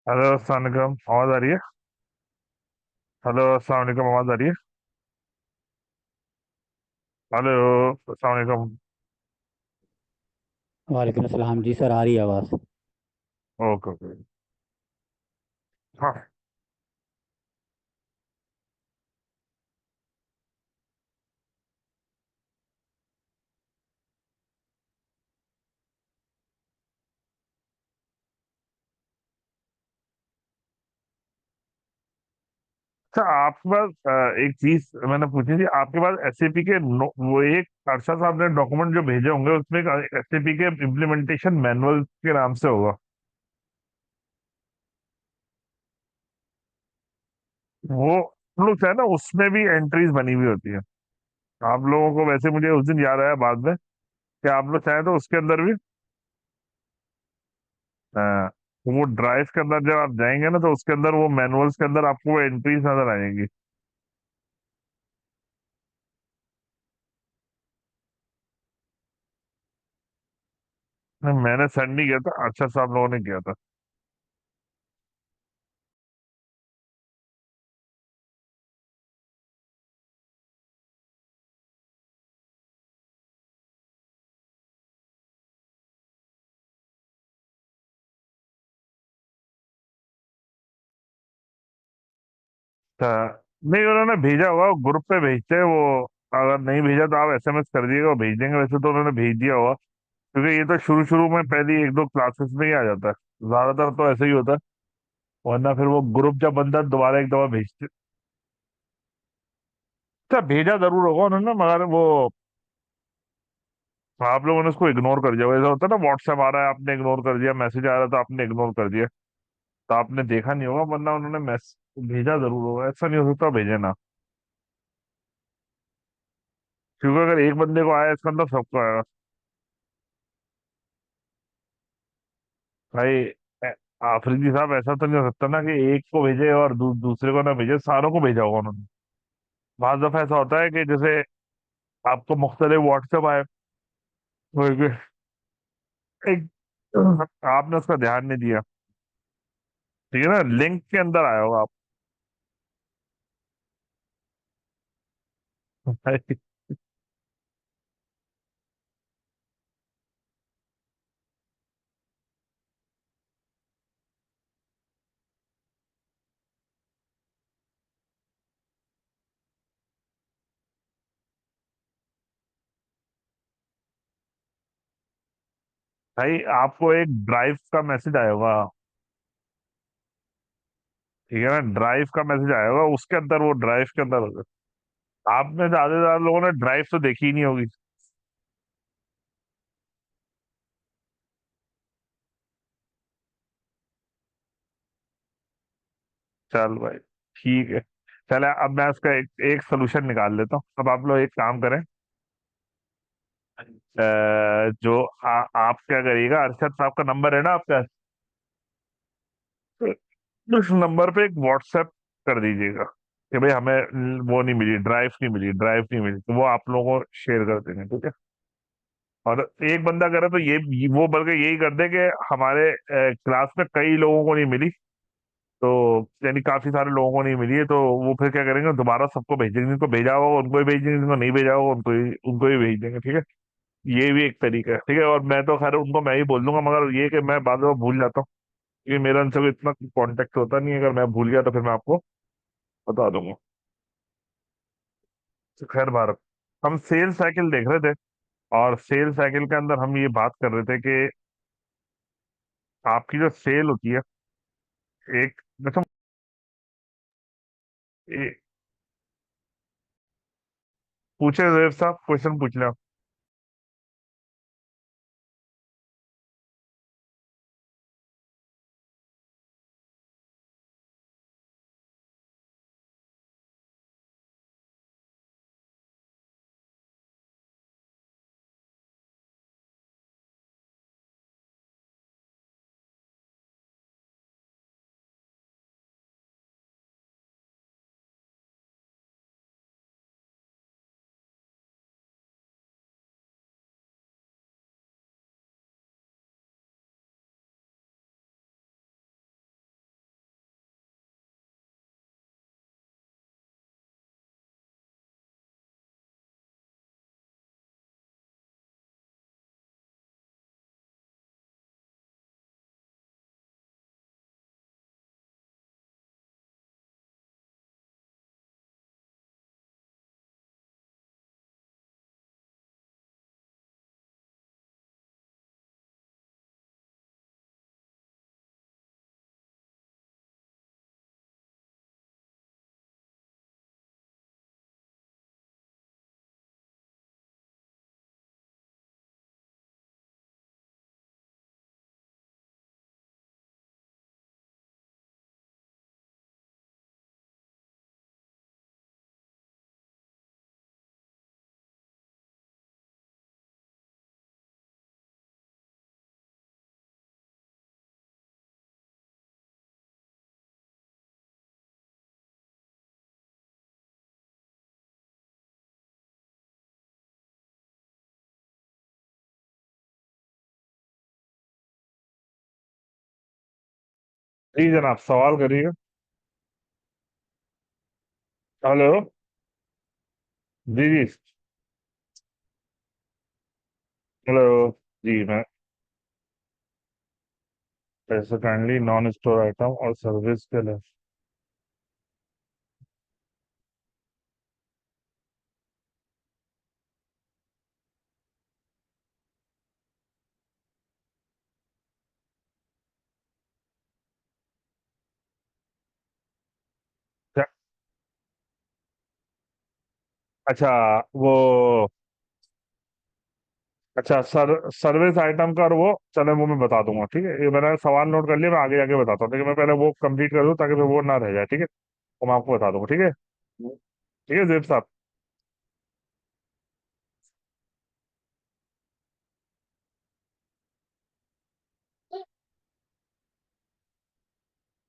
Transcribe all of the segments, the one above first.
Hello अस्सलाम वालेकुम, आवाज आ रही है? हेलो अस्सलाम वालेकुम, आवाज आ रही है? हेलो अस्सलाम वालेकुम। वालेकुम अस्सलाम जी सर, आ रही है आवाज़। Okay okay. हाँ। अच्छा, आपके पास एक चीज मैंने पूछी थी। आपके पास एसएपी के वो एक अरशद साहब ने डॉक्यूमेंट जो भेजे होंगे, उसमें एसएपी के इम्प्लीमेंटेशन मैनुअल के नाम से होगा। वो हम लोग चाहे ना, उसमें भी एंट्रीज बनी हुई होती है। आप लोगों को वैसे, मुझे उस दिन याद आया बाद में, कि आप लोग चाहे तो उसके अंदर भी वो ड्राइव के अंदर जब आप जाएंगे ना, तो उसके अंदर वो मैनुअल्स के अंदर आपको वो एंट्रीज नजर आएंगी। नहीं, मैंने सेंड नहीं किया था, अच्छा साहब लोगों ने किया था। नहीं, उन्होंने भेजा हुआ, ग्रुप पे भेजते हैं वो। अगर नहीं भेजा तो आप एसएमएस कर दिएगा, वो भेज देंगे। वैसे तो उन्होंने भेज दिया होगा, क्योंकि ये तो शुरू शुरू में पहली एक दो क्लासेस में ही आ जाता है। ज्यादातर तो ऐसे ही होता है। वरना फिर वो ग्रुप जब बनता है, दोबारा एक दफा भेजते। अच्छा, भेजा जरूर होगा उन्होंने, मगर वो आप लोगों ने उसको इग्नोर कर दिया होगा। ऐसा होता है ना, व्हाट्सएप आ रहा है, आपने इग्नोर कर दिया, मैसेज आ रहा था, आपने इग्नोर कर दिया। तो आपने देखा नहीं होगा, वरना उन्होंने भेजा जरूर होगा। ऐसा नहीं हो सकता भेजे ना। क्योंकि अगर एक बंदे को आया, इसका मतलब सबको आएगा। भाई, आफरीदी साहब, ऐसा तो नहीं हो सकता ना कि एक को भेजे और दूसरे को ना भेजे। सारों को भेजा होगा उन्होंने। बाज दफा ऐसा होता है कि जैसे आपको मुख्तलिफ व्हाट्सएप आए, तो एक आपने उसका ध्यान नहीं दिया। ठीक है ना, लिंक के अंदर आया होगा आप। भाई, भाई, आपको एक ड्राइव का मैसेज आया होगा। ठीक है ना, ड्राइव का मैसेज आया होगा, उसके अंदर वो ड्राइव के अंदर होगा। आप में ज्यादा लोगों ने ड्राइव तो देखी ही नहीं होगी। चल भाई, ठीक है। चले, अब मैं उसका एक सोल्यूशन निकाल लेता हूँ। अब आप लोग एक काम करें। जो आप क्या करिएगा, अरशद साहब का नंबर है ना आपका, तो उस नंबर पे एक व्हाट्सएप कर दीजिएगा कि भाई हमें वो नहीं मिली, ड्राइव नहीं मिली, ड्राइव नहीं मिली, तो वो आप लोगों को शेयर कर देंगे, ठीक है। और एक बंदा करे तो ये वो बल्कि यही कर दे कि हमारे क्लास में कई लोगों को नहीं मिली, तो यानी काफी सारे लोगों को नहीं मिली है, तो वो फिर क्या करेंगे, दोबारा सबको भेजेंगे। जिनको भेजा होगा उनको ही भेजेंगे, जिनको नहीं भेजा होगा उनको ही भेज देंगे, ठीक है। ये भी एक तरीका है, ठीक है। और मैं तो खैर उनको मैं ही बोल दूंगा, मगर ये कि मैं बाद में भूल जाता हूँ, क्योंकि मेरा उनसे कोई इतना कांटेक्ट होता नहीं है। अगर मैं भूल गया तो फिर मैं आपको बता दूंगा। तो खैर भारत, हम सेल साइकिल देख रहे थे, और सेल साइकिल के अंदर हम ये बात कर रहे थे कि आपकी जो सेल होती है, एक मतलब पूछे जेब साहब, क्वेश्चन पूछ लिया। जी जनाब, सवाल करिए। हेलो। जी जी। हेलो। जी मैं पैसे काइंडली नॉन स्टोर आइटम और सर्विस के लिए। क्या? अच्छा। वो अच्छा सर्विस आइटम का, और वो चलो वो मैं बता दूंगा, ठीक है। ये मैंने सवाल नोट कर लिया, मैं आगे आगे बताता हूँ, लेकिन मैं पहले वो कंप्लीट कर दूं ताकि फिर वो ना रह जाए, ठीक है। वो मैं आपको बता दूंगा, ठीक है। ठीक है जेब साहब।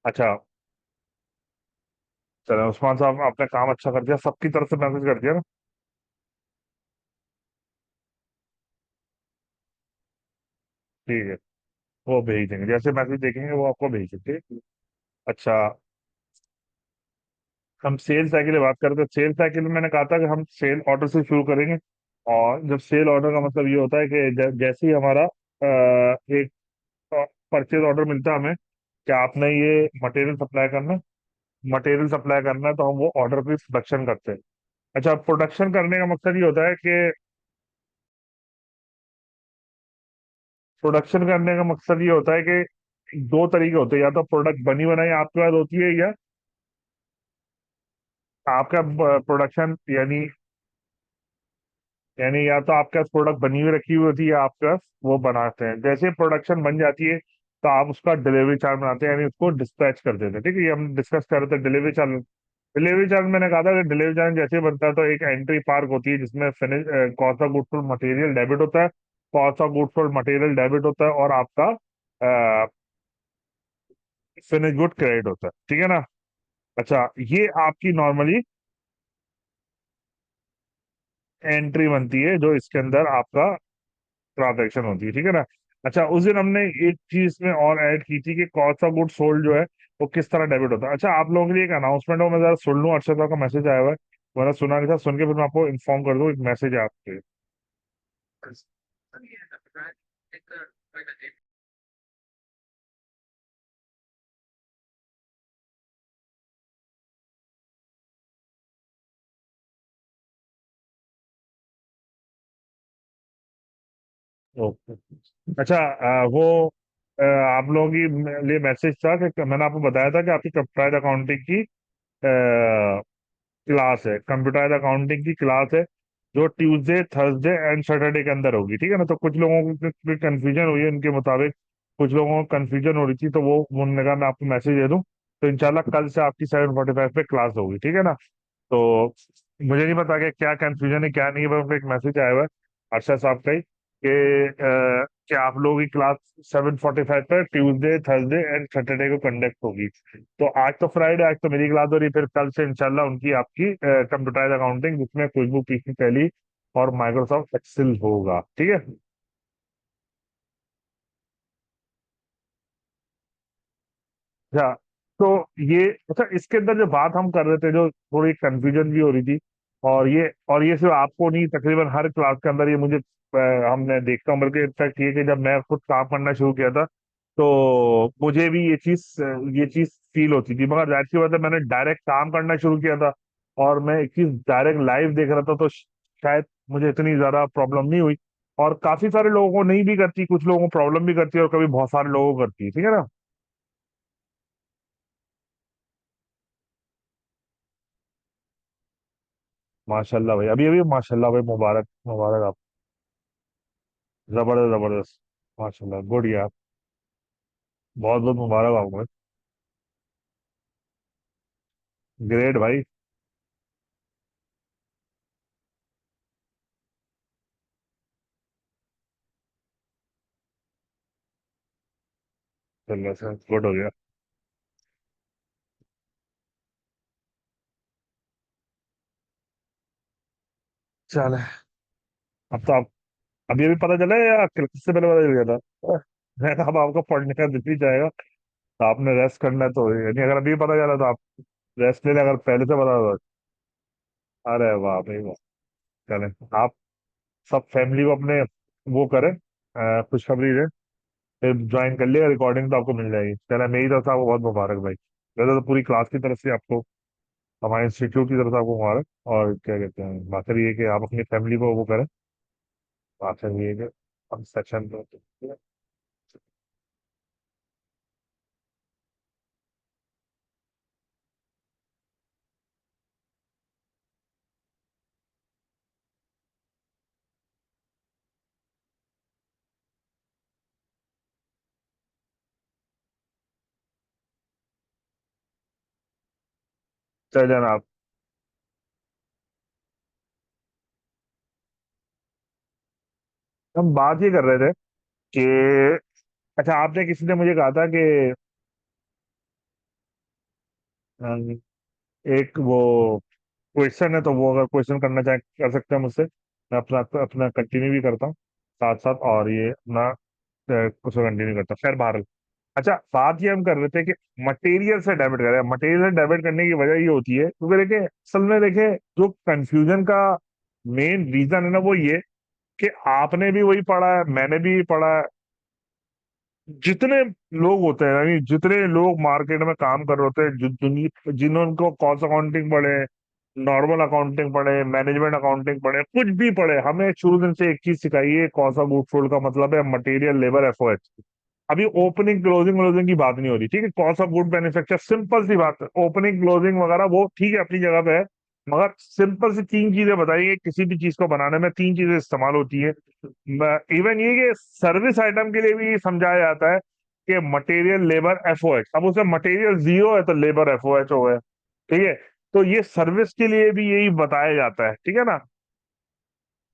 अच्छा। चलो उस्मान साहब, आपने काम अच्छा कर दिया, सबकी तरफ से मैसेज कर दिया ना। ठीक है। वो भेज देंगे, जैसे मैसेज देखेंगे वो आपको भेज देंगे, ठीक है? अच्छा। हम सेल साइकिल की बात करते हैं। सेल साइकिल में मैंने कहा था कि हम सेल ऑर्डर से शुरू करेंगे। और जब सेल ऑर्डर का मतलब ये होता है कि जैसे ही हमारा एक परचेज ऑर्डर मिलता है हमें, कि आपने ये मटेरियल सप्लाई करना है, मटेरियल सप्लाई करना है, तो हम वो ऑर्डर पे प्रोडक्शन करते हैं। अच्छा, प्रोडक्शन करने का मकसद ये होता है कि प्रोडक्शन करने का मकसद ये होता है कि दो तरीके होते हैं, या तो प्रोडक्ट बनी बनाई आपके पास होती है, या आपका प्रोडक्शन यानी या तो आपके पास प्रोडक्ट बनी हुई रखी हुई होती है, या आपके पास वो बनाते हैं। जैसे प्रोडक्शन बन जाती है तो आप उसका डिलीवरी चार्ज बनाते हैं, यानी उसको डिस्पैच कर देते हैं, ठीक है। ये हम डिस्कस कर रहे थे डिलीवरी चार्ज। डिलीवरी चार्ज मैंने कहा था कि डिलीवरी चार्ज जैसे ही बनता है तो एक एंट्री पार्क होती है जिसमें finish cost of goods sold material debit होता है, cost of goods sold material debit होता है, और आपका फिनिश गुड क्रेडिट होता है, ठीक है ना। अच्छा, ये आपकी नॉर्मली एंट्री बनती है जो इसके अंदर आपका ट्रांजैक्शन होती है, ठीक है ना। अच्छा, उस दिन हमने एक चीज इसमें और ऐड की थी कि कॉस्ट ऑफ गुड सोल्ड जो है वो किस तरह डेबिट होता है। अच्छा, आप लोगों के लिए एक अनाउंसमेंट हो, मैं जरा सुन लूँ। अर्षद साहब का मैसेज आया हुआ है, मैंने सुना नहीं था, सुन के फिर मैं आपको इन्फॉर्म कर दूँ। एक मैसेज है आपके। ओके। अच्छा, वो आप लोगों की लिए मैसेज था कि मैंने आपको बताया था कि आपकी कंप्यूटर अकाउंटिंग की क्लास है, कंप्यूटर अकाउंटिंग की क्लास है, जो ट्यूसडे थर्सडे एंड सैटरडे के अंदर होगी, ठीक है ना। तो कुछ लोगों को कंफ्यूजन हुई है उनके मुताबिक, कुछ लोगों को कंफ्यूजन हो रही थी, तो वो उन्होंने कहा मैं आपको मैसेज दे दूं। तो इंशाल्लाह कल से आपकी 7:45 पे क्लास होगी, ठीक है ना। तो मुझे नहीं पता कि क्या कंफ्यूजन है क्या नहीं है, पर उनको एक मैसेज आया हुआ है अर्षद साहब का ही कि आप लोगों की क्लास 7:45 पर ट्यूसडे थर्सडे एंड सैटरडे को कंडक्ट होगी। तो आज तो फ्राइडे, आज तो मेरी क्लास हो रही है, फिर कल से इंशाल्लाह उनकी आपकी कंप्यूटराइज अकाउंटिंग, जिसमें खुशबू पीसी टैली और माइक्रोसॉफ्ट एक्सेल होगा, ठीक है। अच्छा। तो ये अच्छा, इसके अंदर जो बात हम कर रहे थे, जो थोड़ी कंफ्यूजन भी हो रही थी, और ये सिर्फ आपको नहीं, तकरीबन हर क्लास के अंदर ये मुझे हमने देखता हूँ, बल्कि इनफैक्ट ये कि जब मैं खुद काम करना शुरू किया था तो मुझे भी ये चीज फील होती थी, मगर जाहिर सी बात है मैंने डायरेक्ट काम करना शुरू किया था और मैं एक चीज डायरेक्ट लाइव देख रहा था, तो शायद मुझे इतनी ज्यादा प्रॉब्लम नहीं हुई। और काफी सारे लोगों को नहीं भी करती, कुछ लोगों को प्रॉब्लम भी करती है, और कभी बहुत सारे लोगों को करती है, ठीक है ना। माशाल्लाह भाई, अभी अभी माशाल्लाह भाई, मुबारक मुबारक आप। जबरदस्त जबरदस्त। माशाल्लाह, गुड यार। बहुत बहुत मुबारक आपको भाई। ग्रेट भाई। चलो सर, गुड हो गया। चल, अब तो आप अभी अभी पता चला है या किससे पहले पता चल गया था? मैं अब आपको पढ़ने का दिल ही जाएगा। तो आपने रेस्ट करना है तो यानी अगर अभी पता चला तो आप रेस्ट ले लें, अगर पहले से पता तो। अरे वाह भाई वाह। चलें, आप सब फैमिली को अपने वो करें, खुशखबरी दें, फिर ज्वाइन कर लिया, रिकॉर्डिंग तो आपको मिल जाएगी। चलो, मेरी तरफ से आपको बहुत मुबारक भाई, वैसे तो पूरी क्लास की तरफ से आपको, हमारे इंस्टीट्यूट की तरफ से आपको मुबारक। और क्या कहते हैं, बात ये है कि आप अपनी फैमिली को वो करें। बात ये है कि हम सेक्शन तो चल जाना आप। हम बात ये कर रहे थे कि अच्छा, आपने किसी ने मुझे कहा था कि अम, एक वो क्वेश्चन है, तो वो अगर क्वेश्चन करना चाहे कर सकते हैं मुझसे, मैं अपना अपना कंटिन्यू भी करता हूँ साथ साथ, और ये अपना उसको कंटिन्यू करता हूँ। खैर बहरहाल, अच्छा बात ये हम कर रहे थे कि मटेरियल से डेबिट करें। मटेरियल से डेबिट करने की वजह ये होती है क्योंकि देखिए, असल में देखिए, जो कंफ्यूजन का मेन रीजन है ना, वो ये कि आपने भी वही पढ़ा है, मैंने भी पढ़ा है, जितने लोग होते हैं, यानी जितने लोग मार्केट में काम कर रहे होते हैं, जिन्होंने को कॉस्ट अकाउंटिंग पढ़े, नॉर्मल अकाउंटिंग पढ़े, मैनेजमेंट अकाउंटिंग पढ़े, कुछ भी पढ़े, हमें शुरू दिन से एक चीज सिखाई है, कॉस्ट ऑफ गुड्स सोल्ड का मतलब है मटेरियल, लेबर, एफओएच। अभी ओपनिंग क्लोजिंग क्लोजिंग की बात नहीं हो रही, ठीक है? Cost of good manufacture, simple सी बात है, ओपनिंग क्लोजिंग वगैरह वो ठीक है, अपनी जगह पे है, मगर सिंपल सी तीन चीजें बताइए, किसी भी चीज को बनाने में तीन चीजें इस्तेमाल होती है। इवन ये कि सर्विस आइटम के लिए भी समझाया जाता है कि मटेरियल, लेबर, एफओएच। अब उसमें मटेरियल जीरो है तो लेबर एफओएच हो गए, ठीक है? तो ये सर्विस के लिए भी यही बताया जाता है, ठीक है ना?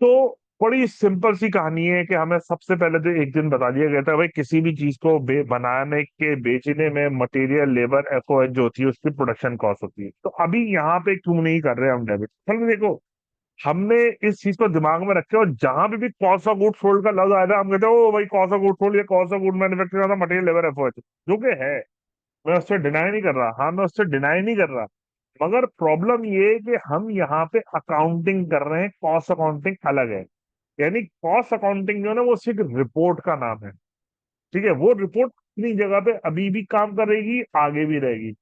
तो बड़ी सिंपल सी कहानी है कि हमें सबसे पहले तो एक दिन बता दिया गया था, भाई किसी भी चीज को बनाने के बेचने में मटेरियल, लेबर, एफओएच जो होती है, उसकी प्रोडक्शन कॉस्ट होती है। तो अभी यहाँ पे क्यों नहीं कर रहे हम डेबिट? चलो देखो, हमने इस चीज को दिमाग में रखे, और जहां भी कॉस्ट ऑफ गुड सोल्ड का लफ्ज आया था, हम कहते हैं ओ भाई कॉस्ट ऑफ गुड सोल्ड, ये कॉस्ट ऑफ गुड मैन्युफैक्चरिंग था, मटेरियल, लेबर, एफओएच, जो कि है, मैं उससे डिनाई नहीं कर रहा, हाँ मैं उससे डिनाई नहीं कर रहा, मगर प्रॉब्लम ये है कि हम यहाँ पे अकाउंटिंग कर रहे हैं, कॉस्ट अकाउंटिंग अलग है। यानी कॉस्ट अकाउंटिंग जो है ना, वो सिर्फ रिपोर्ट का नाम है, ठीक है? वो रिपोर्ट अपनी जगह पे अभी भी काम करेगी, आगे भी रहेगी।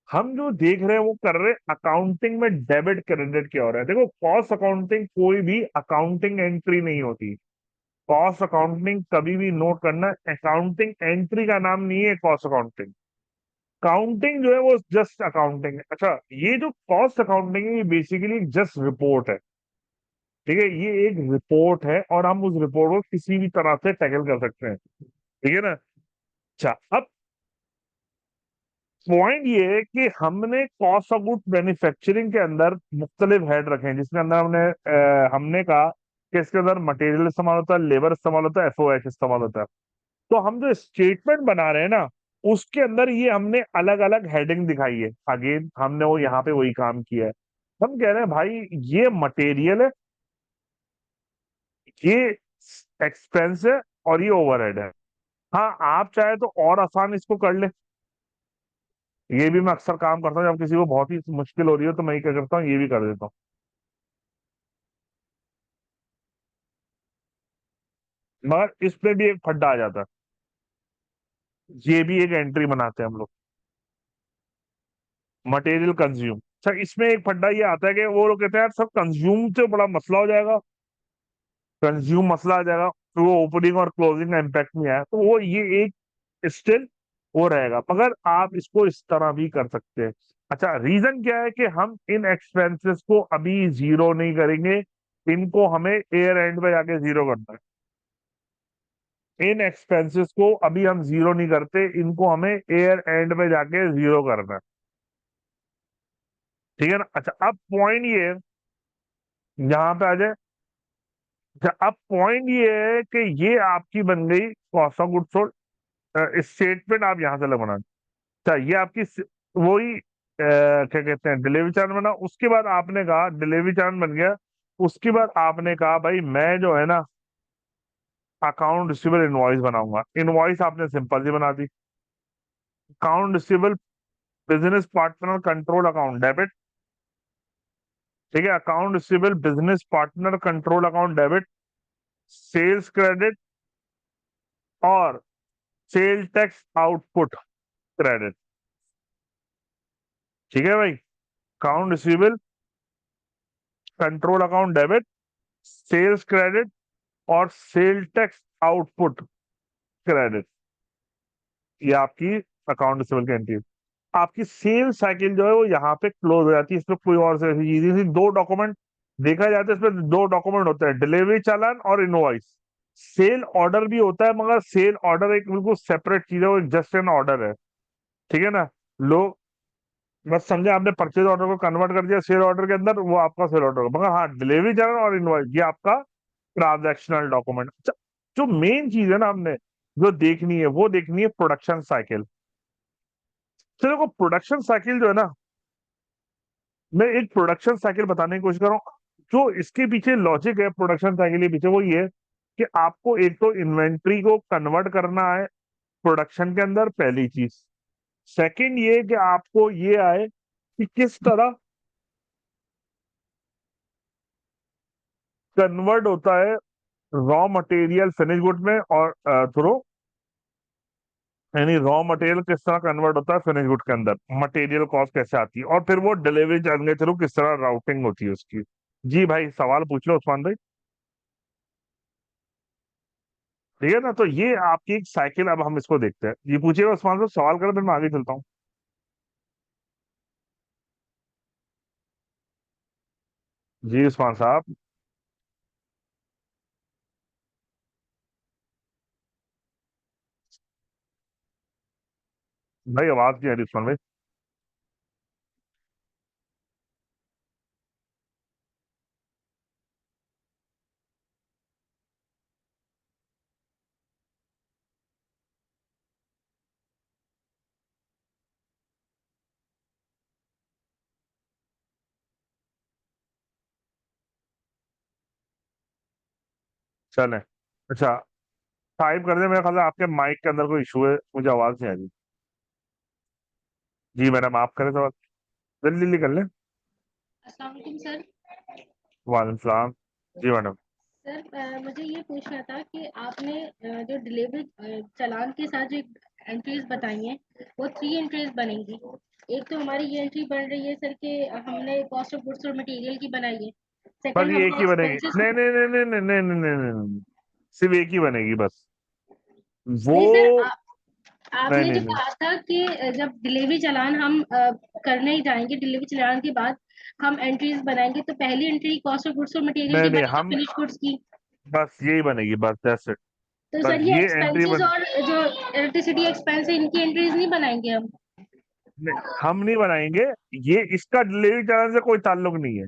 हम जो देख रहे हैं वो कर रहे हैं अकाउंटिंग में डेबिट क्रेडिट क्या हो रहा है। देखो, कॉस्ट अकाउंटिंग कोई भी अकाउंटिंग एंट्री नहीं होती। कॉस्ट अकाउंटिंग कभी भी नोट करना, अकाउंटिंग एंट्री का नाम नहीं है कॉस्ट अकाउंटिंग। काउंटिंग जो है वो जस्ट अकाउंटिंग है। अच्छा, ये जो कॉस्ट अकाउंटिंग है, ये बेसिकली जस्ट रिपोर्ट है, ठीक है? ये एक रिपोर्ट है, और हम उस रिपोर्ट को किसी भी तरह से टैकल कर सकते हैं, ठीक है ना? अच्छा, अब पॉइंट ये है कि हमने कॉस्ट ऑफ गुड मैन्युफैक्चरिंग के अंदर मुख्तलिफ हेड रखे हैं, जिसके अंदर हमने कहा कि इसके अंदर मटेरियल इस्तेमाल होता है, लेबर इस्तेमाल होता है, एफओएच इस्तेमाल होता है। तो हम जो स्टेटमेंट बना रहे हैं ना, उसके अंदर ये हमने अलग अलग हेडिंग दिखाई है। अगेन हमने वो यहाँ पे वही काम किया है। हम कह रहे हैं भाई, ये मटेरियल है, ये एक्सपेंस है, और ये ओवरहेड है। हाँ, आप चाहे तो और आसान इसको कर ले। ये भी मैं अक्सर काम करता हूँ, जब किसी को बहुत ही मुश्किल हो रही है तो मैं क्या करता हूँ, ये भी कर देता हूँ। मगर इसमें भी एक फड्डा आ जाता है, ये भी एक एंट्री बनाते हैं हम लोग, मटेरियल कंज्यूम। अच्छा, इसमें एक फड्डा ये आता है कि वो लोग कहते हैं यार सब कंज्यूम से बड़ा मसला हो जाएगा, कंज्यूम मसला आ जाएगा, तो वो ओपनिंग और क्लोजिंग का इम्पैक्ट नहीं आया, तो वो ये एक स्टिल वो रहेगा। मगर आप इसको इस तरह भी कर सकते हैं। अच्छा, रीजन क्या है कि हम इन एक्सपेंसेस को अभी जीरो नहीं करेंगे, इनको हमें एयर एंड पे जाके जीरो करना है। इन एक्सपेंसेस को अभी हम जीरो नहीं करते, इनको हमें एयर एंड पे जाके जीरो करना है, ठीक है ना? अच्छा, अब पॉइंट ये है, यहाँ पे आ जाए। अच्छा, अब पॉइंट ये है कि ये आपकी बन गई cost of goods sold statement, आप यहाँ से लग बना। अच्छा, ये आपकी वही क्या कहते हैं, डिलीवरी चार्ट बना। उसके बाद आपने कहा डिलीवरी चार्ट बन गया, उसके बाद आपने कहा भाई मैं जो है ना अकाउंट रिसीवेबल इनवॉइस बनाऊंगा। इनवॉइस आपने सिंपल सी बना दी, account receivable business partner control account debit, ठीक है, account receivable business partner control account debit, sales credit और सेल टैक्स आउटपुट क्रेडिट। ठीक है भाई, account receivable control account debit, sales credit और सेल टैक्स आउटपुट क्रेडिट, ये आपकी account receivable की एंट्री। आपकी सेल साइकिल जो है वो यहाँ पे क्लोज हो जाती है। इसमें कोई और से ऐसी चीज नहीं, दो डॉक्यूमेंट देखा जाता है, इसमें दो डॉक्यूमेंट होते हैं, डिलीवरी चालान और इनवॉइस। सेल ऑर्डर भी होता है, मगर सेल ऑर्डर एक बिल्कुल सेपरेट चीज है, वो जस्ट एन ऑर्डर है। ठीक है ना, लोग बस समझे आपने परचेज ऑर्डर को कन्वर्ट कर दिया सेल ऑर्डर के अंदर, वो आपका सेल ऑर्डर होगा। मगर हाँ, डिलीवरी चालान और इनवॉइस ये आपका ट्रांजैक्शनल डॉक्यूमेंट। अच्छा, जो मेन चीज है ना हमने जो देखनी है वो देखनी है प्रोडक्शन साइकिल। तो देखो प्रोडक्शन साइकिल जो है ना, मैं एक प्रोडक्शन साइकिल बताने की कोशिश कर रहा हूँ। जो इसके पीछे लॉजिक है प्रोडक्शन साइकिल के पीछे, वो ये है कि आपको एक तो इन्वेंट्री को कन्वर्ट करना है प्रोडक्शन के अंदर, पहली चीज। सेकंड ये कि आपको ये आए कि किस तरह कन्वर्ट होता है रॉ मटेरियल फिनिश गुड में और थ्रू, यानी रॉ मटेरियल किस तरह कन्वर्ट होता है फिनिश गुड के अंदर, मटेरियल कॉस्ट कैसे आती है, और फिर वो डिलीवरी चैनल के थ्रू किस तरह राउटिंग होती है उसकी। जी भाई, सवाल पूछ लो उस्मान भाई। ठीक है ना, तो ये आपकी एक साइकिल, अब हम इसको देखते हैं। ये पूछिएगा उस्मान साहब, सवाल करें फिर मैं आगे चलता हूँ। जी उस्मान साहब। भाई आवाज नहीं आ रही उस्मान भाई। चलें, अच्छा, टाइप कर दे, मेरे ख्याल से आपके माइक के अंदर कोई इशू है, मुझे आवाज नहीं आ रही। जी मैडम, आप करें सवाल, जल्दी जल्दी कर लें। अस्सलाम वालेकुम सर। वालेकुम सलाम। जी मैडम। सर मुझे ये पूछना था कि आपने जो डिलीवरी चालान के साथ जो एंट्रीज बताई हैं वो 3 एंट्रीज बनेंगी। एक तो हमारी ये एंट्री बन रही है सर कि हमने कॉस्ट ऑफ गुड्स और मटेरियल की बनाई है। बस सेकंड ये एक हमने ही बनेगी, एक्सपेंसेस। नहीं नहीं नहीं नहीं नहीं नहीं नहीं नहीं नहीं, नहीं। सिर्फ एक ही बनेगी बस, वो। नहीं सर, नहीं आपने नहीं जो नहीं कहा था कि जब डिलीवरी चालान हम करने ही जाएंगे, डिलीवरी चालान के बाद हम एंट्रीज बनाएंगे, तो पहली एंट्री कॉस्ट ऑफ गुड्स और मटेरियल नहीं की नहीं, बनेगी हम फिनिश गुड्स की। बस यही बनेगी, बस दैट्स इट। तो बस सर ये ये एंट्री एक्सपेंसेस और जो इलेक्ट्रिसिटी एक्सपेंस है इनकी एंट्रीज नहीं बनाएंगे हम? हम नहीं बनाएंगे, ये इसका डिलीवरी चैनल से कोई ताल्लुक नहीं है।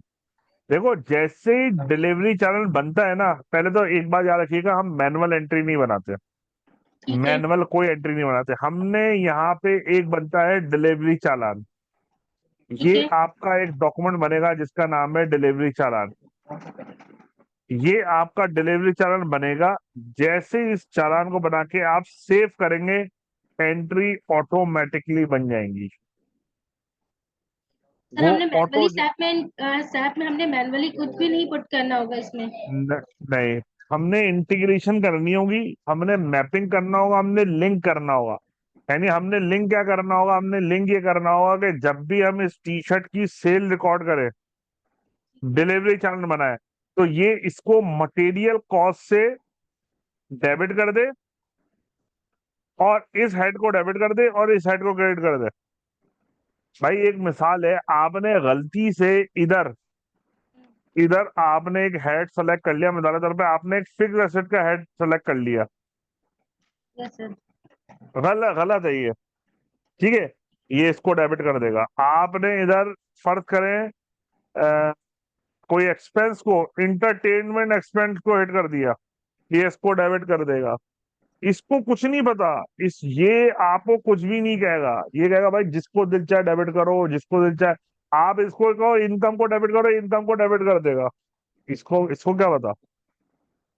देखो जैसे ही डिलीवरी चैनल बनता है ना, पहले तो एक बात याद रखिएगा, हम मैनुअल एंट्री नहीं बनाते। ठीक है। मैनुअल कोई एंट्री नहीं बनाते हमने, यहाँ पे एक बनता है डिलीवरी चालान। ठीक ये है। आपका एक डॉक्यूमेंट बनेगा जिसका नाम है डिलीवरी चालान। ये आपका डिलीवरी चालान बनेगा, जैसे इस चालान को बना के आप सेव करेंगे, एंट्री ऑटोमेटिकली बन जाएंगी। सर वो हमने ऑटो, मैनुअली सैप में हमने मैनुअली कुछ भी नहीं पुट करना होगा इसमें? नहीं, हमने इंटीग्रेशन करनी होगी, हमने मैपिंग करना होगा, हमने लिंक करना होगा। यानी हमने लिंक क्या करना होगा, हमने लिंक ये करना होगा कि जब भी हम इस टी शर्ट की सेल रिकॉर्ड करें, डिलीवरी चैनल बनाए, तो ये इसको मटेरियल कॉस्ट से डेबिट कर दे, और इस हेड को डेबिट कर दे, और इस हेड को क्रेडिट कर दे। भाई एक मिसाल है, आपने गलती से इधर इधर आपने एक हेड सेलेक्ट कर लिया, मिसाल के तौर पे आपने एक फिक्स एसेट का हेड सेलेक्ट कर लिया। Yes sir. गलत गलत है ये। ठीक है, ये इसको डेबिट कर देगा। आपने इधर फर्ज करें अ, कोई एक्सपेंस को, इंटरटेनमेंट एक्सपेंस को हिट कर दिया, ये इसको डेबिट कर देगा। इसको कुछ नहीं पता, ये आपको कुछ भी नहीं कहेगा, ये कहेगा भाई जिसको दिल चाहे डेबिट करो, जिसको दिल चाहे। आप इसको कहो इनकम को डेबिट करो, इनकम को डेबिट कर देगा। इसको इसको क्या पता।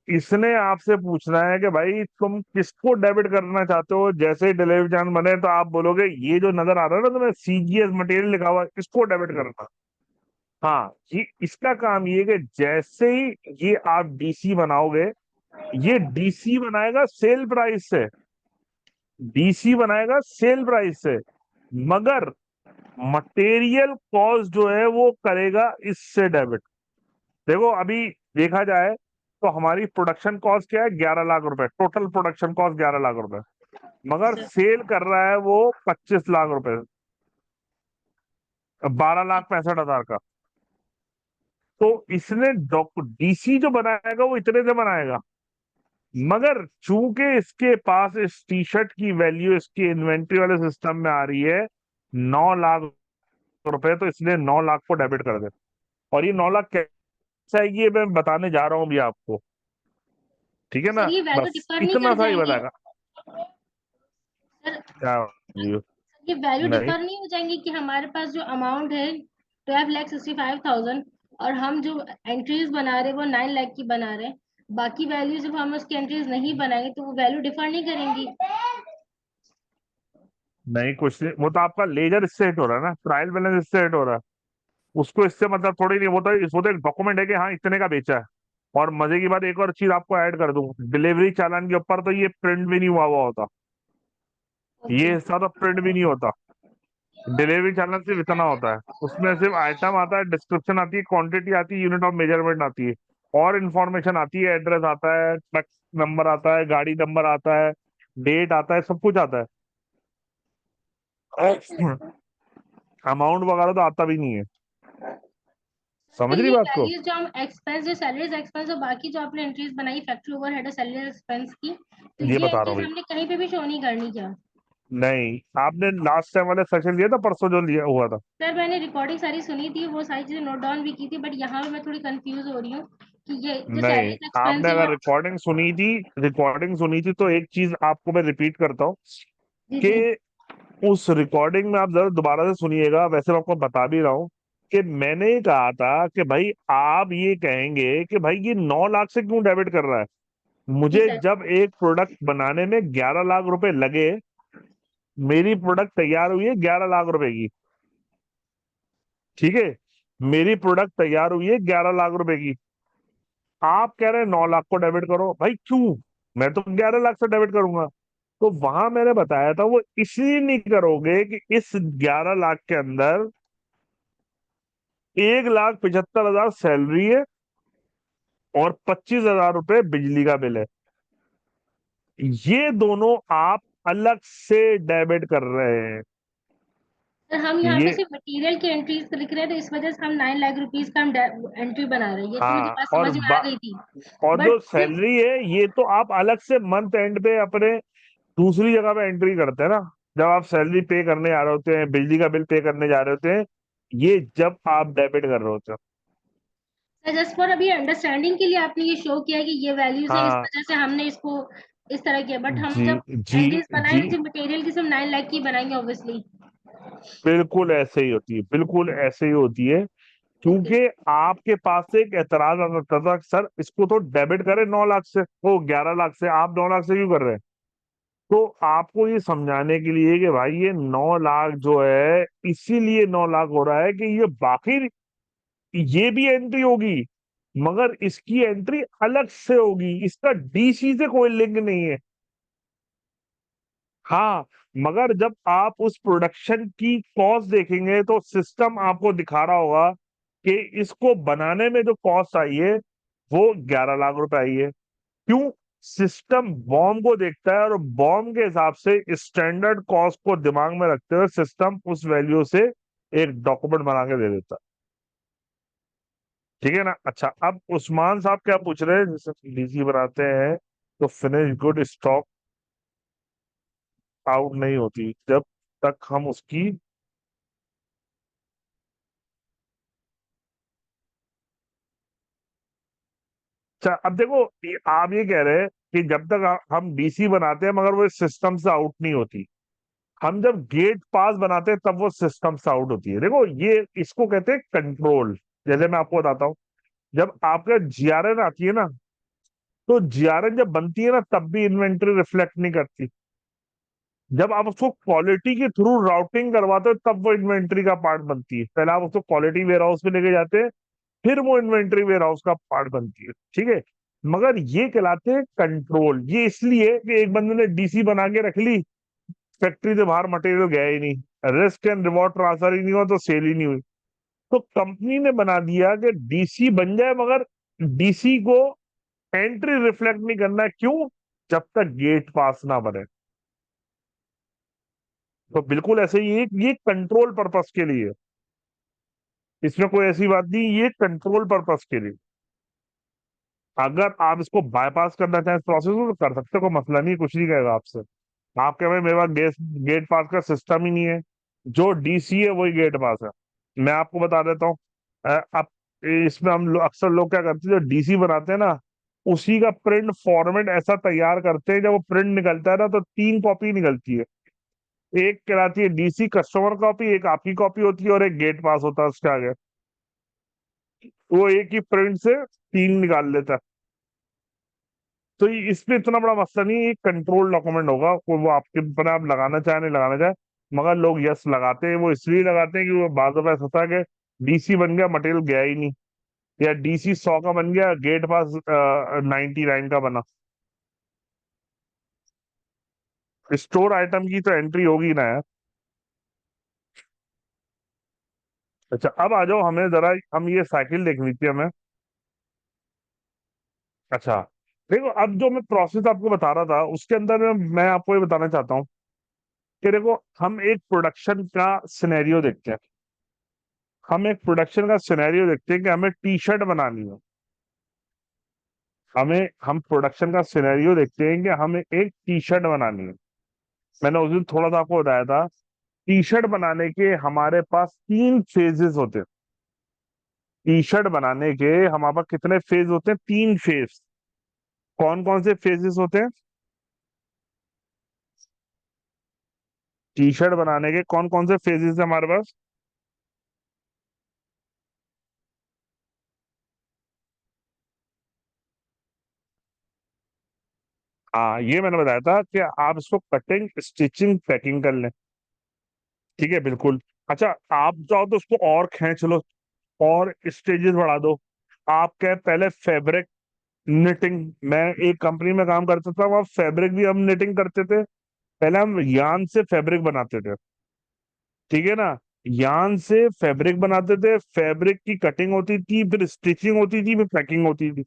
इसने आपसे पूछना है कि भाई तुम किसको डेबिट करना चाहते हो। जैसे ही डिलीवरी चार्ज बने तो आप बोलोगे ये जो नजर आ रहा है ना तुम्हें सीजीएस मटेरियल लिखा हुआ है, इसको डेबिट करना। हाँ, ये इसका काम ये है कि जैसे ही ये आप डीसी बनाओगे, ये डीसी बनाएगा सेल प्राइस से, डीसी बनाएगा सेल प्राइस से, मगर मटेरियल कॉस्ट जो है वो करेगा इससे डेबिट। देखो अभी देखा जाए तो हमारी प्रोडक्शन कॉस्ट क्या है, 11 लाख रुपए, टोटल प्रोडक्शन कॉस्ट 11 लाख रुपए, मगर सर सेल कर रहा है वो 25 लाख रुपए, 12,65,000 का। तो इसने डीसी जो बनाएगा वो इतने से बनाएगा, मगर चूंकि इसके पास इस टी शर्ट की वैल्यू इसकी इन्वेंट्री वाले सिस्टम में आ रही है 9 लाख रुपए, तो इसलिए 9 लाख को डेबिट कर दे। और ये 9 लाख कैसा है ये मैं बताने जा रहा हूँ अभी आपको, ठीक है सर ना। ये वैल्यू बस डिफर नहीं इतना कर सा ही जाएंगे? बताएगा। सर क्या? ये वैल्यू नहीं, डिफर नहीं हो जाएंगी कि हमारे पास जो अमाउंट है 12,65,000 और हम जो एंट्रीज बना रहे हैं वो 9 लाख की बना रहे हैं, बाकी वैल्यू जब हम उसकी एंट्रीज नहीं बनाएंगे तो वो वैल्यू डिफर नहीं करेंगी? नहीं कुछ नहीं, वो तो आपका लेजर इससे हिट हो रहा है ना, ट्रायल बैलेंस इससे हिट हो रहा है। उसको इससे मतलब थोड़ी नहीं, वो तो एक डॉक्यूमेंट है कि हाँ इतने का बेचा है। और मजे की बात एक और चीज आपको ऐड कर दूं, डिलीवरी चालान के ऊपर तो ये प्रिंट भी नहीं हुआ होता, ओके। ये हिस्सा तो प्रिंट भी नहीं होता। डिलीवरी चालान सिर्फ इतना होता है, उसमें सिर्फ आइटम आता है, डिस्क्रिप्शन आती है, क्वांटिटी आती है, यूनिट ऑफ मेजरमेंट आती है, और इन्फॉर्मेशन आती है, एड्रेस आता है, ट्रक नंबर आता है, गाड़ी नंबर आता है, डेट आता है, सब कुछ आता है। अमाउंट वगैरह तो आता भी नहीं है, समझ फिर रही ये बात को। वैल्यूज जो हम एक्सपेंस जो सैलरीज एक्सपेंस और बाकी जो आपने एंट्रीज बनाई फैक्ट्री ओवरहेड और सैलरी एक्सपेंस की, तो ये ये बता रहा हूँ एंट्रीज भाई। हमने कहीं पे भी शो नहीं करनी क्या? नहीं, आपने लास्ट टाइम वाले सेशन लिया था परसों जो लिया हुआ था। सर मैंने रिकॉर्डिंग सारी सुनी थी, वो सारी चीजें नोट डाउन भी की थी, बट यहाँ पे मैं थोड़ी कंफ्यूज हो रही हूँ कि ये जो नहीं, सैलरीज एक्सपेंस आपने है वो। अगर रिकॉर्डिंग सुनी थी तो एक चीज आपको मैं रिपीट करता हूँ जी कि जी। उस रिकॉर्डिंग में आप जरा दोबारा से सुनिएगा, वैसे मैं आपको बता भी रहा हूँ कि मैंने ही कहा था कि भाई आप ये कहेंगे कि भाई ये 9 लाख से क्यों डेबिट कर रहा है। जी मुझे सर। जब एक प्रोडक्ट बनाने में 11 लाख रुपए लगे, मेरी प्रोडक्ट तैयार हुई है 11 लाख रुपए की, ठीक है, मेरी प्रोडक्ट तैयार हुई है 11 लाख रुपए की, आप कह रहे हैं 9 लाख को डेबिट करो, भाई क्यों, मैं तो 11 लाख से डेबिट करूंगा। तो वहां मैंने बताया था वो इसलिए नहीं करोगे कि इस 11 लाख के अंदर 1,75,000 सैलरी है और 25,000 रुपए बिजली का बिल है, ये दोनों आप अलग से डेबिट कर रहे हैं। सर हम यहाँ पे ये सिर्फ मटेरियल की एंट्रीज लिख रहे हैं, तो इस वजह से हम 9 लाख रुपीज का हम एंट्री बना रहे हैं, ये तो मुझे हाँ, बात समझ में आ गई थी। और बट जो सैलरी है ये तो आप अलग से मंथ एंड पे अपने दूसरी जगह पे एंट्री करते हैं ना, जब आप सैलरी पे करने जा रहे होते हैं, बिजली का बिल पे करने जा रहे होते हैं, ये जब आप डेबिट कर रहे होते हो। सर जस्ट फॉर अभी अंडरस्टैंडिंग के लिए आपने ये शो किया कि ये वैल्यूज है, इस हाँ, वजह से हमने इसको इस तरह किया, बट हम जी, जब जी, एंट्रीज जी, बनाएंगे सिर्फ मटेरियल की सिर्फ 9 लाख की बनाएंगे ऑब्वियसली। बिल्कुल ऐसे ही होती है, बिल्कुल ऐसे ही होती है। ओके। क्योंकि आपके पास से एक एतराज आ सकता था कि सर इसको तो डेबिट करें 9 लाख से, वो 11 लाख से, आप 9 लाख से क्यों कर रहे हैं। तो आपको ये समझाने के लिए कि भाई ये 9 लाख जो है इसीलिए 9 लाख हो रहा है कि ये बाकी ये भी एंट्री होगी, मगर इसकी एंट्री अलग से होगी, इसका डीसी से कोई लिंक नहीं है। हाँ, मगर जब आप उस प्रोडक्शन की कॉस्ट देखेंगे तो सिस्टम आपको दिखा रहा होगा कि इसको बनाने में जो कॉस्ट आई है वो 11 लाख रुपए आई है। क्यों? सिस्टम बॉम्ब को देखता है और बॉम्ब के हिसाब से स्टैंडर्ड कॉस्ट को दिमाग में रखते हुए सिस्टम उस वैल्यू से एक डॉक्यूमेंट बना के दे देता है, ठीक है ना। अच्छा, अब उस्मान साहब क्या पूछ रहे हैं, जैसे डीसी बनाते हैं तो फिनिश गुड स्टॉक आउट नहीं होती जब तक हम उसकी। अच्छा, अब देखो आप ये कह रहे हैं कि जब तक हम डीसी बनाते हैं मगर वो सिस्टम से आउट नहीं होती, हम जब गेट पास बनाते हैं तब वो सिस्टम से आउट होती है। देखो ये इसको कहते हैं कंट्रोल। जैसे मैं आपको बताता हूँ, जब आपका जीआरएन आती है ना, तो जीआरएन जब बनती है ना तब भी इन्वेंट्री रिफ्लेक्ट नहीं करती। जब आप उसको क्वालिटी के थ्रू राउटिंग करवाते हो तब वो इन्वेंट्री का पार्ट बनती है। पहले आप उसको क्वालिटी वेयर हाउस में लेके जाते हैं, फिर वो इन्वेंट्री वेयर हाउस का पार्ट बनती है, ठीक है। मगर ये कहलाते हैं कंट्रोल। ये इसलिए कि एक बंदे ने डीसी बना के रख ली, फैक्ट्री से बाहर मटेरियल गया ही नहीं, रिस्क एंड रिवॉर्ड ट्रांसफर ही नहीं हुआ, तो सेल ही नहीं हुई। तो कंपनी ने बना दिया कि डीसी बन जाए, मगर डीसी को एंट्री रिफ्लेक्ट नहीं करना है। क्यों? जब तक गेट पास ना बने। तो बिल्कुल ऐसे ही ये कंट्रोल पर्पस के लिए है। इसमें कोई ऐसी बात नहीं, ये कंट्रोल पर्पस के लिए। अगर आप इसको बाईपास करना चाहें इस प्रोसेस को तो कर सकते हो, कोई मसला नहीं, कुछ नहीं कहेगा आपसे। आप कह भाई मेरे पास गेट पास का सिस्टम ही नहीं है, जो डीसी है वही गेट पास है। मैं आपको बता देता हूँ। अब इसमें अक्सर लोग क्या करते हैं, जो डीसी बनाते हैं ना, उसी का प्रिंट फॉर्मेट ऐसा तैयार करते हैं, जब वो प्रिंट निकलता है ना तो 3 कॉपी निकलती है। एक कहलाती है डीसी कस्टमर कॉपी, एक आपकी कॉपी होती है, और एक गेट पास होता है उसके आगे। वो एक ही प्रिंट से 3 निकाल लेता है। तो इसमें इतना बड़ा मसला नहीं है, ये कंट्रोल डॉक्यूमेंट होगा, वो आपके ऊपर है, आप लगाना चाहे नहीं लगाना चाहे। मगर लोग यस लगाते हैं, वो इसलिए लगाते हैं कि वो बाद में ऐसा होता है कि डीसी बन गया, मटेरियल गया ही नहीं, या डीसी 100 का बन गया, गेट पास 99 का बना। स्टोर आइटम की तो एंट्री होगी ना यार। अच्छा, अब आ जाओ, हमें जरा हम ये साइकिल देखनी थी हमें। अच्छा, देखो अब जो मैं प्रोसेस आपको बता रहा था उसके अंदर मैं आपको ये बताना चाहता हूँ कि देखो, हम एक प्रोडक्शन का सिनेरियो देखते हैं। हम एक प्रोडक्शन का सिनेरियो देखते हैं कि हमें टी शर्ट बनानी है। हम प्रोडक्शन का सिनेरियो देखते हैं कि हमें एक टी शर्ट बनानी है। मैंने उस दिन थोड़ा सा आपको बताया था, टी शर्ट बनाने के हमारे पास 3 फेजेस होते हैं। टी शर्ट बनाने के हमारे पास कितने फेज होते हैं? 3 फेज। कौन कौन से फेजेस होते हैं? टी शर्ट बनाने के कौन कौन से फेजेस है हमारे पास? हाँ, ये मैंने बताया था कि आप इसको कटिंग, स्टिचिंग, पैकिंग कर लें। ठीक है, बिल्कुल। अच्छा, आप चाहो तो उसको और खींच लो, और स्टेजेस बढ़ा दो। आप क्या, पहले फैब्रिक निटिंग, मैं एक कंपनी में काम करता था, वहाँ फैब्रिक भी हम निटिंग करते थे। पहले हम यान से फैब्रिक बनाते थे, ठीक है ना। यान से फैब्रिक बनाते थे, फैब्रिक की कटिंग होती थी, फिर स्टिचिंग होती थी, फिर पैकिंग होती थी,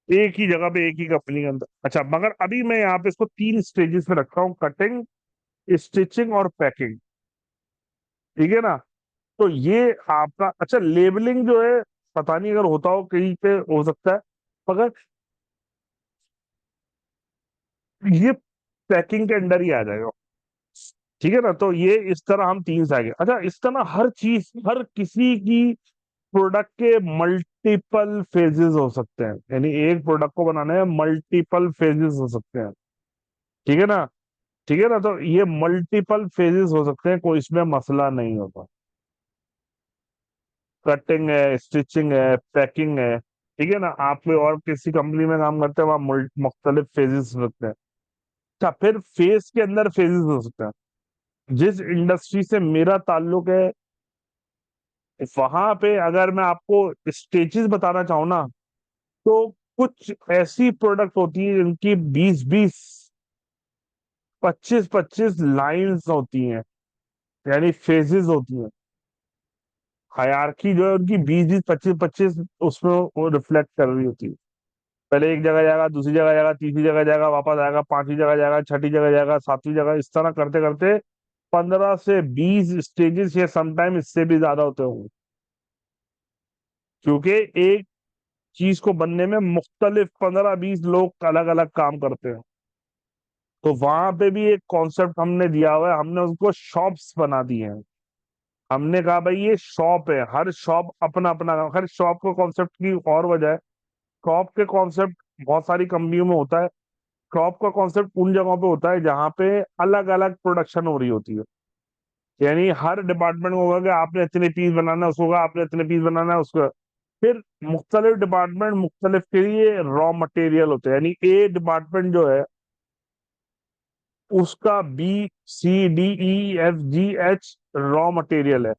एक ही जगह पे, एक ही कंपनी के अंदर। अच्छा, मगर अभी मैं यहाँ पे इसको 3 स्टेजेस में रखा हूँ, कटिंग, स्टिचिंग और पैकिंग, ठीक है ना। तो ये आपका, अच्छा, लेबलिंग जो है, पता नहीं, अगर होता हो कहीं पे हो सकता है, मगर ये पैकिंग के अंडर ही आ जाएगा, ठीक है ना। तो ये इस तरह हम 3 से आगे। अच्छा, इस तरह हर चीज, हर किसी की प्रोडक्ट के मल्टीपल फेजेस हो सकते हैं, यानी एक प्रोडक्ट को बनाने में मल्टीपल फेजेस हो सकते हैं, ठीक है ना। ठीक है ना, तो ये मल्टीपल फेजेस हो सकते हैं, कोई इसमें मसला नहीं होता। कटिंग है, स्टिचिंग है, पैकिंग है, ठीक है ना। आप कोई और किसी कंपनी में काम करते हैं, वहां मुख्तलिफ फेजेस हो सकते हैं। अच्छा, फिर फेज के अंदर फेजेस हो सकते हैं। जिस इंडस्ट्री से मेरा ताल्लुक है, वहां पे अगर मैं आपको स्टेजेस बताना चाहूँ ना, तो कुछ ऐसी प्रोडक्ट होती है जिनकी 20-20, 25-25 लाइंस होती हैं, यानी फेजेस होती हैं। हायरार्की जो है उनकी 20-20, 25-25 उसमें वो रिफ्लेक्ट कर रही होती है। पहले एक जगह जाएगा, दूसरी जगह जाएगा, तीसरी जगह जाएगा, वापस आएगा, 5वीं जगह जाएगा, छठी जगह जाएगा, 7वीं जगह, इस तरह करते करते 15 से 20 स्टेजेस, या समटाइम इससे भी ज्यादा होते होंगे। क्योंकि एक चीज को बनने में मुख्तलिफ 15-20 लोग अलग अलग काम करते हैं। तो वहां पे भी एक कॉन्सेप्ट हमने दिया हुआ है, हमने उसको शॉप्स बना दिए हैं। हमने कहा भाई ये शॉप है, हर शॉप अपना अपना, हर शॉप का कॉन्सेप्ट की और वजह है। शॉप के कॉन्सेप्ट बहुत सारी कंपनियों में होता है। शॉप का कॉन्सेप्ट उन जगहों पे होता है जहाँ पे अलग अलग प्रोडक्शन हो रही होती है। यानी हर डिपार्टमेंट में होगा कि आपने इतने पीस बनाना है, उसको होगा आपने इतने पीस बनाना है उसको। फिर मुख्तलिफ डिपार्टमेंट मुख्तलिफ के लिए रॉ मटेरियल होते हैं, यानी ए डिपार्टमेंट जो है उसका BCDEFGH रॉ मटेरियल है।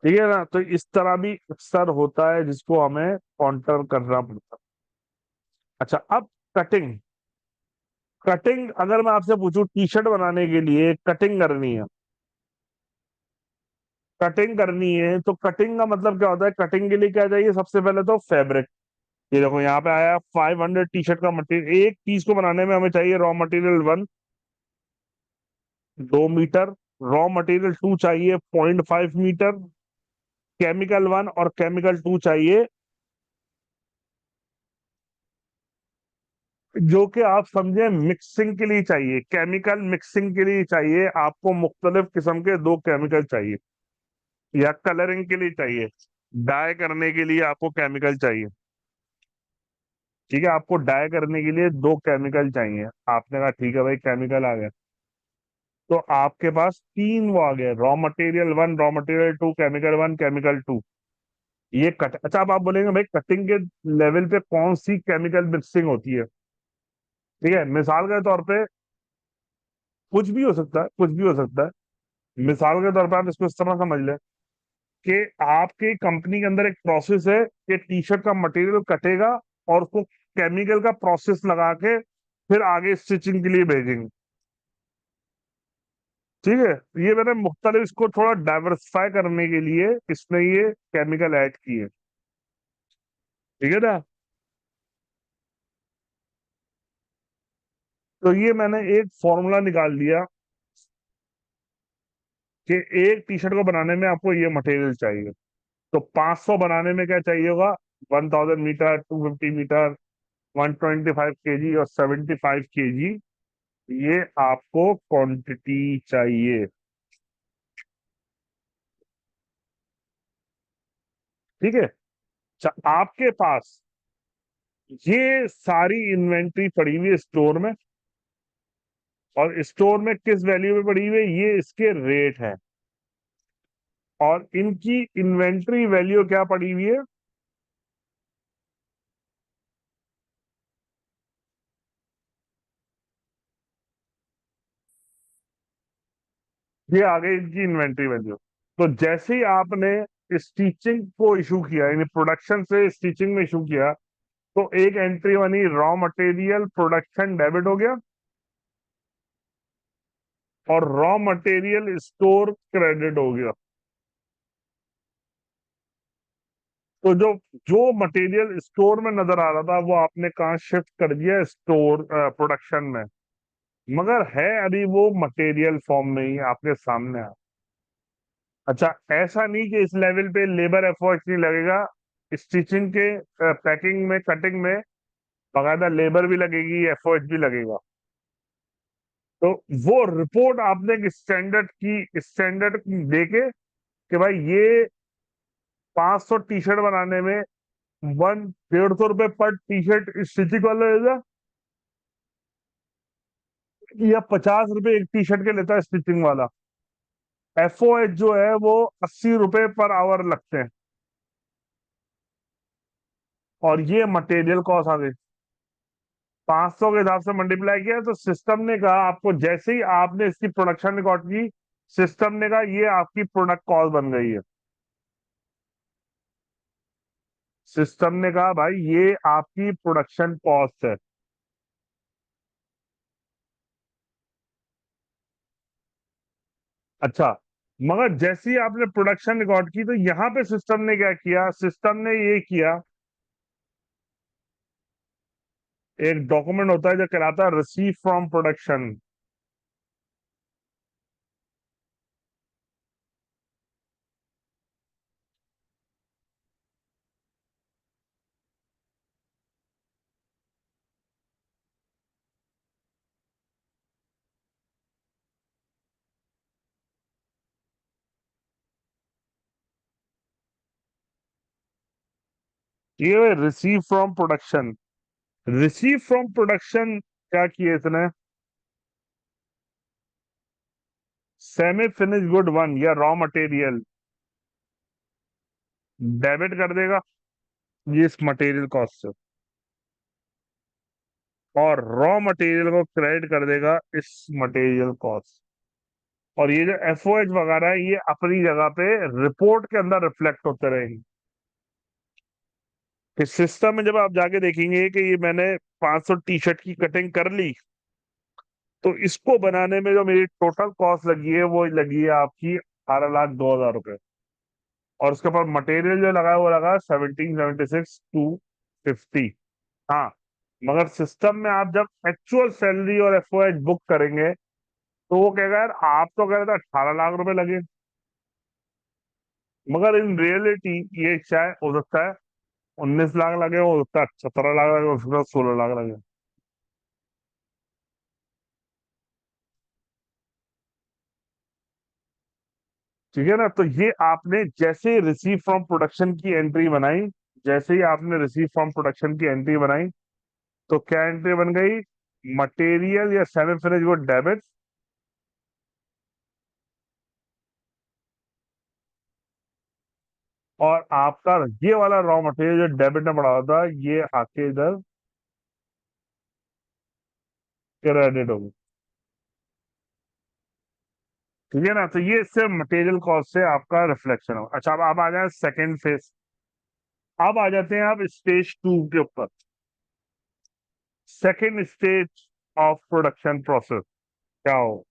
ठीक है ना, तो इस तरह भी अक्सर होता है जिसको हमें काउंटर करना पड़ता है। अच्छा, अब कटिंग। कटिंग अगर मैं आपसे पूछूं, टी शर्ट बनाने के लिए कटिंग करनी है, कटिंग करनी है तो कटिंग का मतलब क्या होता है? कटिंग के लिए क्या चाहिए? सबसे पहले तो फैब्रिक। ये देखो यहाँ पे आया 500 टी शर्ट का मटेरियल। एक पीस को बनाने में हमें चाहिए raw material 1 2 metre, raw material 2 चाहिए 0.5 मीटर, केमिकल 1 और केमिकल 2 चाहिए, जो कि आप समझे मिक्सिंग के लिए चाहिए, केमिकल मिक्सिंग के लिए चाहिए। आपको मुख्तलिफ किस्म के 2 केमिकल चाहिए, या कलरिंग के लिए चाहिए, डाई करने के लिए आपको केमिकल चाहिए। ठीक है, आपको डाई करने के लिए 2 केमिकल चाहिए। आपने कहा ठीक है भाई, केमिकल आ गया, तो आपके पास 3 वो आ गए, raw material 1 raw material 2 chemical 1 chemical 2। ये कट। अच्छा, अब आप बोलेंगे भाई कटिंग के लेवल पे कौन सी केमिकल मिक्सिंग होती है? ठीक है, मिसाल के तौर पे कुछ भी हो सकता है, कुछ भी हो सकता है। मिसाल के तौर पे आप इसको इस तरह समझ लें कि आपकी कंपनी के अंदर एक प्रोसेस है कि टी शर्ट का मटेरियल कटेगा और उसको केमिकल का प्रोसेस लगा के फिर आगे स्टिचिंग के लिए भेजेंगे। ठीक है, ये मैंने मुख्तलिफ इसको थोड़ा डाइवर्सिफाई करने के लिए इसमें ये केमिकल ऐड किए। ठीक है ना, तो ये मैंने एक फॉर्मूला निकाल दिया कि एक टी शर्ट को बनाने में आपको ये मटेरियल चाहिए। तो 500 बनाने में क्या चाहिए होगा? 1000 मीटर, 250 मीटर, 125 kg और 75 kg, ये आपको क्वांटिटी चाहिए। ठीक है। अच्छा, आपके पास ये सारी इन्वेंट्री पड़ी हुई है स्टोर में, और स्टोर में किस वैल्यू में पड़ी हुई है? ये इसके रेट है, और इनकी इन्वेंट्री वैल्यू क्या पड़ी हुई है? ये आ गई इनकी इन्वेंट्री वैल्यू। तो जैसे ही आपने स्टिचिंग को इशू किया, यानी प्रोडक्शन से स्टिचिंग में इशू किया, तो एक एंट्री बनी रॉ मटेरियल प्रोडक्शन डेबिट हो गया, और रॉ मटेरियल स्टोर क्रेडिट हो गया। तो जो जो मटेरियल स्टोर में नजर आ रहा था वो आपने कहा शिफ्ट कर दिया स्टोर प्रोडक्शन में, मगर है अभी वो मटेरियल फॉर्म में ही आपके सामने आ। अच्छा, ऐसा नहीं कि इस लेवल पे लेबर एफर्ट नहीं लगेगा, स्टिचिंग के पैकिंग में कटिंग में बाकायदा लेबर भी लगेगी, एफर्ट भी लगेगा। तो वो रिपोर्ट आपने एक स्टैंडर्ड देके कि भाई ये 500 टी शर्ट बनाने में 150 रुपए पर टी शर्ट स्टिचिंग वाला लेगा, या 50 रुपए एक टी शर्ट के लेता है स्टिचिंग वाला। एफओएच जो है वो 80 रुपए पर आवर लगते हैं, और ये मटेरियल कॉस्ट आ गई। 500 के हिसाब से मल्टीप्लाई किया तो सिस्टम ने कहा आपको, जैसे ही आपने इसकी प्रोडक्शन रिकॉर्ड की, सिस्टम ने कहा ये आपकी प्रोडक्ट कॉस्ट बन गई है। सिस्टम ने कहा भाई ये आपकी प्रोडक्शन कॉस्ट है। अच्छा, मगर जैसे ही आपने प्रोडक्शन रिकॉर्ड की, तो यहाँ पे सिस्टम ने क्या किया? सिस्टम ने ये किया, एक डॉक्यूमेंट होता है जो कहलाता है रिसीव फ्रॉम प्रोडक्शन। ये receive from production, receive from production क्या किया इसने? सेमी फिनिश गुड वन या रॉ मटेरियल डेबिट कर देगा ये इस मटेरियल कॉस्ट से, और रॉ मटेरियल को क्रेडिट कर देगा इस मटेरियल कॉस्ट। और ये जो एफओएच वगैरह है ये अपनी जगह पे रिपोर्ट के अंदर रिफ्लेक्ट होते रहेंगे। इस सिस्टम में जब आप जाके देखेंगे कि ये मैंने 500 टी शर्ट की कटिंग कर ली, तो इसको बनाने में जो मेरी टोटल कॉस्ट लगी है वो लगी है आपकी 18,02,000 रुपए। और उसके ऊपर मटेरियल जो लगा है वो लगा 1776,250। हाँ, मगर सिस्टम में आप जब एक्चुअल सैलरी और एफओएच बुक करेंगे तो वो कहेगा यार आप तो कह रहे थे 18 लाख रुपए लगे, मगर इन रियलिटी ये चाहे हो सकता है 19 लाख लगे, हो सकता है 17 लाख लगे, हो सकता है 16 लाख लगे। ठीक है ना। तो ये आपने जैसे रिसीव फ्रॉम प्रोडक्शन की एंट्री बनाई, जैसे ही आपने रिसीव फ्रॉम प्रोडक्शन की एंट्री बनाई, तो क्या एंट्री बन गई? मटेरियल या सेमी फिनिश गुड डेबिट, और आपका ये वाला रॉ मटेरियल जो डेबिट में पड़ा हुआ था ये आके इधर क्रेडिट होगी। ठीक है ना। तो ये सिर्फ मटेरियल कॉस्ट से आपका रिफ्लेक्शन होगा। अच्छा, अब आ जाए सेकेंड फेज। अब आ जाते हैं आप स्टेज 2 के ऊपर। Second stage of production process क्या हो?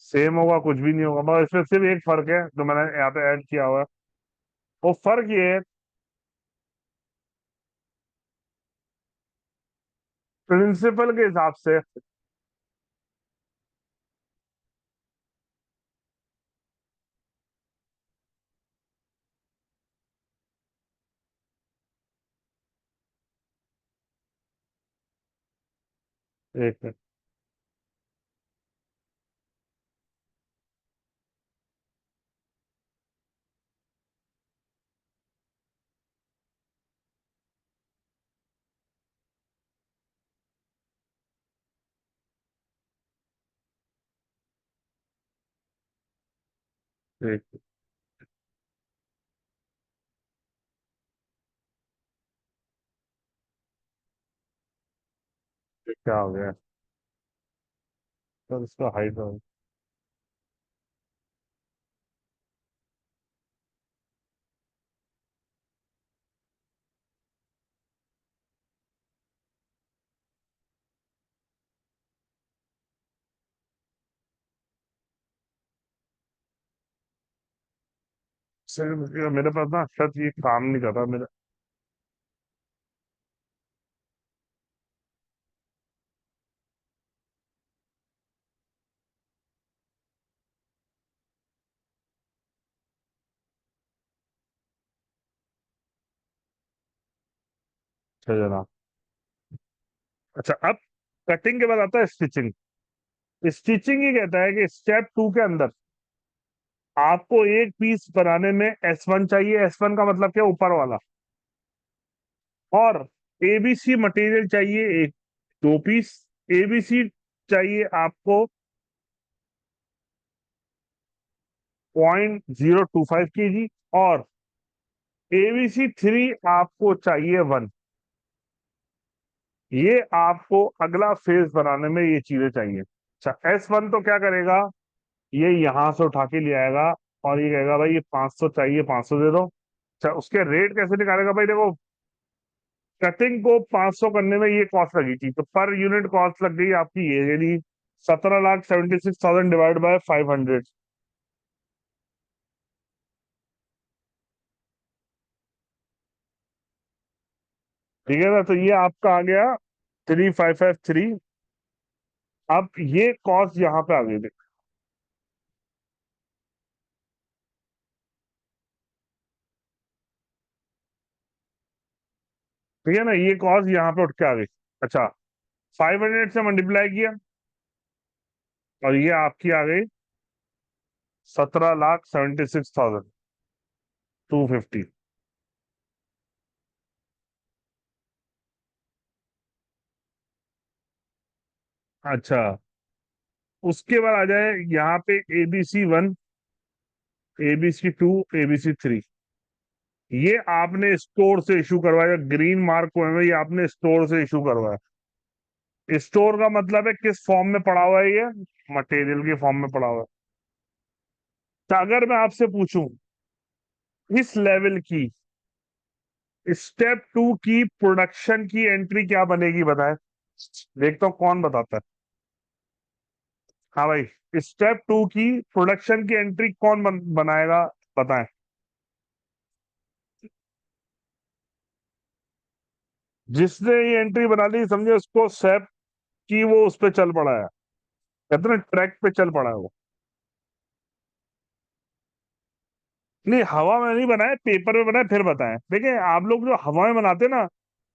सेम होगा, कुछ भी नहीं होगा, मगर इसमें सिर्फ एक फर्क है जो मैंने यहाँ पे ऐड किया हुआ है। वो फर्क ये है, प्रिंसिपल के हिसाब से। एक मिनट, एक मिनट, क्या हो गया? तो इसका हाइट हो, सिर्फ मेरे पास ना सच ये काम नहीं कर रहा मेरा। अच्छा जनाब। अच्छा, अब कटिंग के बाद आता है स्टिचिंग। स्टिचिंग ही कहता है कि स्टेप 2 के अंदर आपको एक पीस बनाने में S1 चाहिए। S1 का मतलब क्या? ऊपर वाला। और एबीसी मटेरियल चाहिए एक, 2 पीस। एबीसी चाहिए आपको 0.025 kg, और ABC3 आपको चाहिए 1। ये आपको अगला फेज बनाने में ये चीजें चाहिए। अच्छा, S1 तो क्या करेगा? ये यहां से उठा के ले आएगा और ये कहेगा भाई ये 500 चाहिए, 500 दे दो। अच्छा, उसके रेट कैसे निकालेगा? भाई देखो, कटिंग को 500 करने में ये कॉस्ट लगी थी, तो पर यूनिट कॉस्ट लग गई आपकी ये यदि 17,76,000 डिवाइड बाय 500। ठीक है ना। तो ये आपका आ गया 3553। अब ये कॉस्ट यहाँ पे आ गई थी। ठीक है ना, ये कॉस्ट यहाँ पे उठ के आ गई। अच्छा, 500 से मल्टीप्लाई किया और ये आपकी आ गई 17,76,250। अच्छा, उसके बाद आ जाए यहाँ पे ABC1, ABC2, ABC3। ये आपने स्टोर से इशू करवाया, ग्रीन मार्क हुए हैं ये आपने स्टोर से इशू करवाया। स्टोर का मतलब है किस फॉर्म में पड़ा हुआ है ये, मटेरियल के फॉर्म में पड़ा हुआ है। तो अगर मैं आपसे पूछूं इस लेवल की स्टेप 2 की प्रोडक्शन की एंट्री क्या बनेगी, बताएं। देखता हूं कौन बताता है। हाँ भाई, स्टेप 2 की प्रोडक्शन की एंट्री कौन बनाएगा, बताएं। जिसने ये एंट्री बना ली समझे उसको सेप की वो उस पे चल पड़ा है, कहते ना ट्रैक पे चल पड़ा है वो। नहीं, हवा में नहीं बनाए, पेपर में बनाए, फिर बताएं। देखिए आप लोग जो हवा में बनाते हैं ना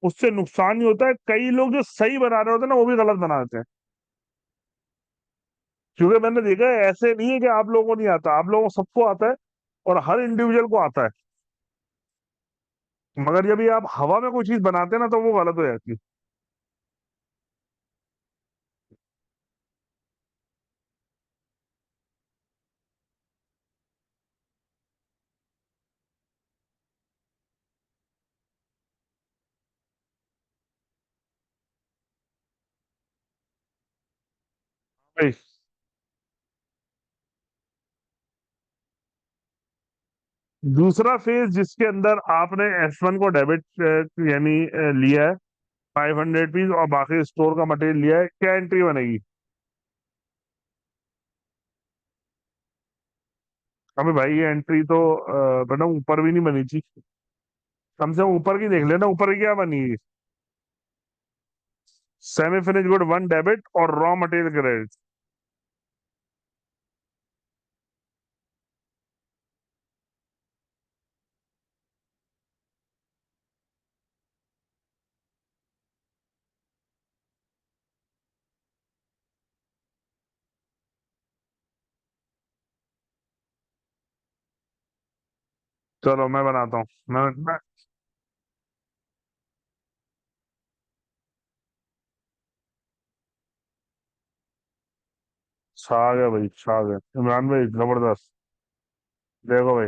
उससे नुकसान ही होता है, कई लोग जो सही बना रहे होते हैं ना वो भी गलत बना देते हैं। क्योंकि मैंने देखा है ऐसे नहीं है कि आप लोगों को नहीं आता, आप लोगों को सबको आता है और हर इंडिविजुअल को आता है। मगर जब ये आप हवा में कोई चीज बनाते हैं ना तो वो गलत हो जाती है। भाई, दूसरा फेज जिसके अंदर आपने S1 को डेबिट यानी लिया है 500 पीस और बाकी स्टोर का मटेरियल लिया है, क्या एंट्री बनेगी। अबे भाई ये एंट्री तो बेटा ऊपर भी नहीं बनी थी, कम से कम ऊपर की देख लेना, ऊपर की क्या बनी है। सेमी फिनिश गुड 1 डेबिट और रॉ मटेरियल क्रेडिट। चलो मैं बनाता हूँ, मैं छा गया भाई, छा गया इमरान भाई, जबरदस्त। देखो भाई,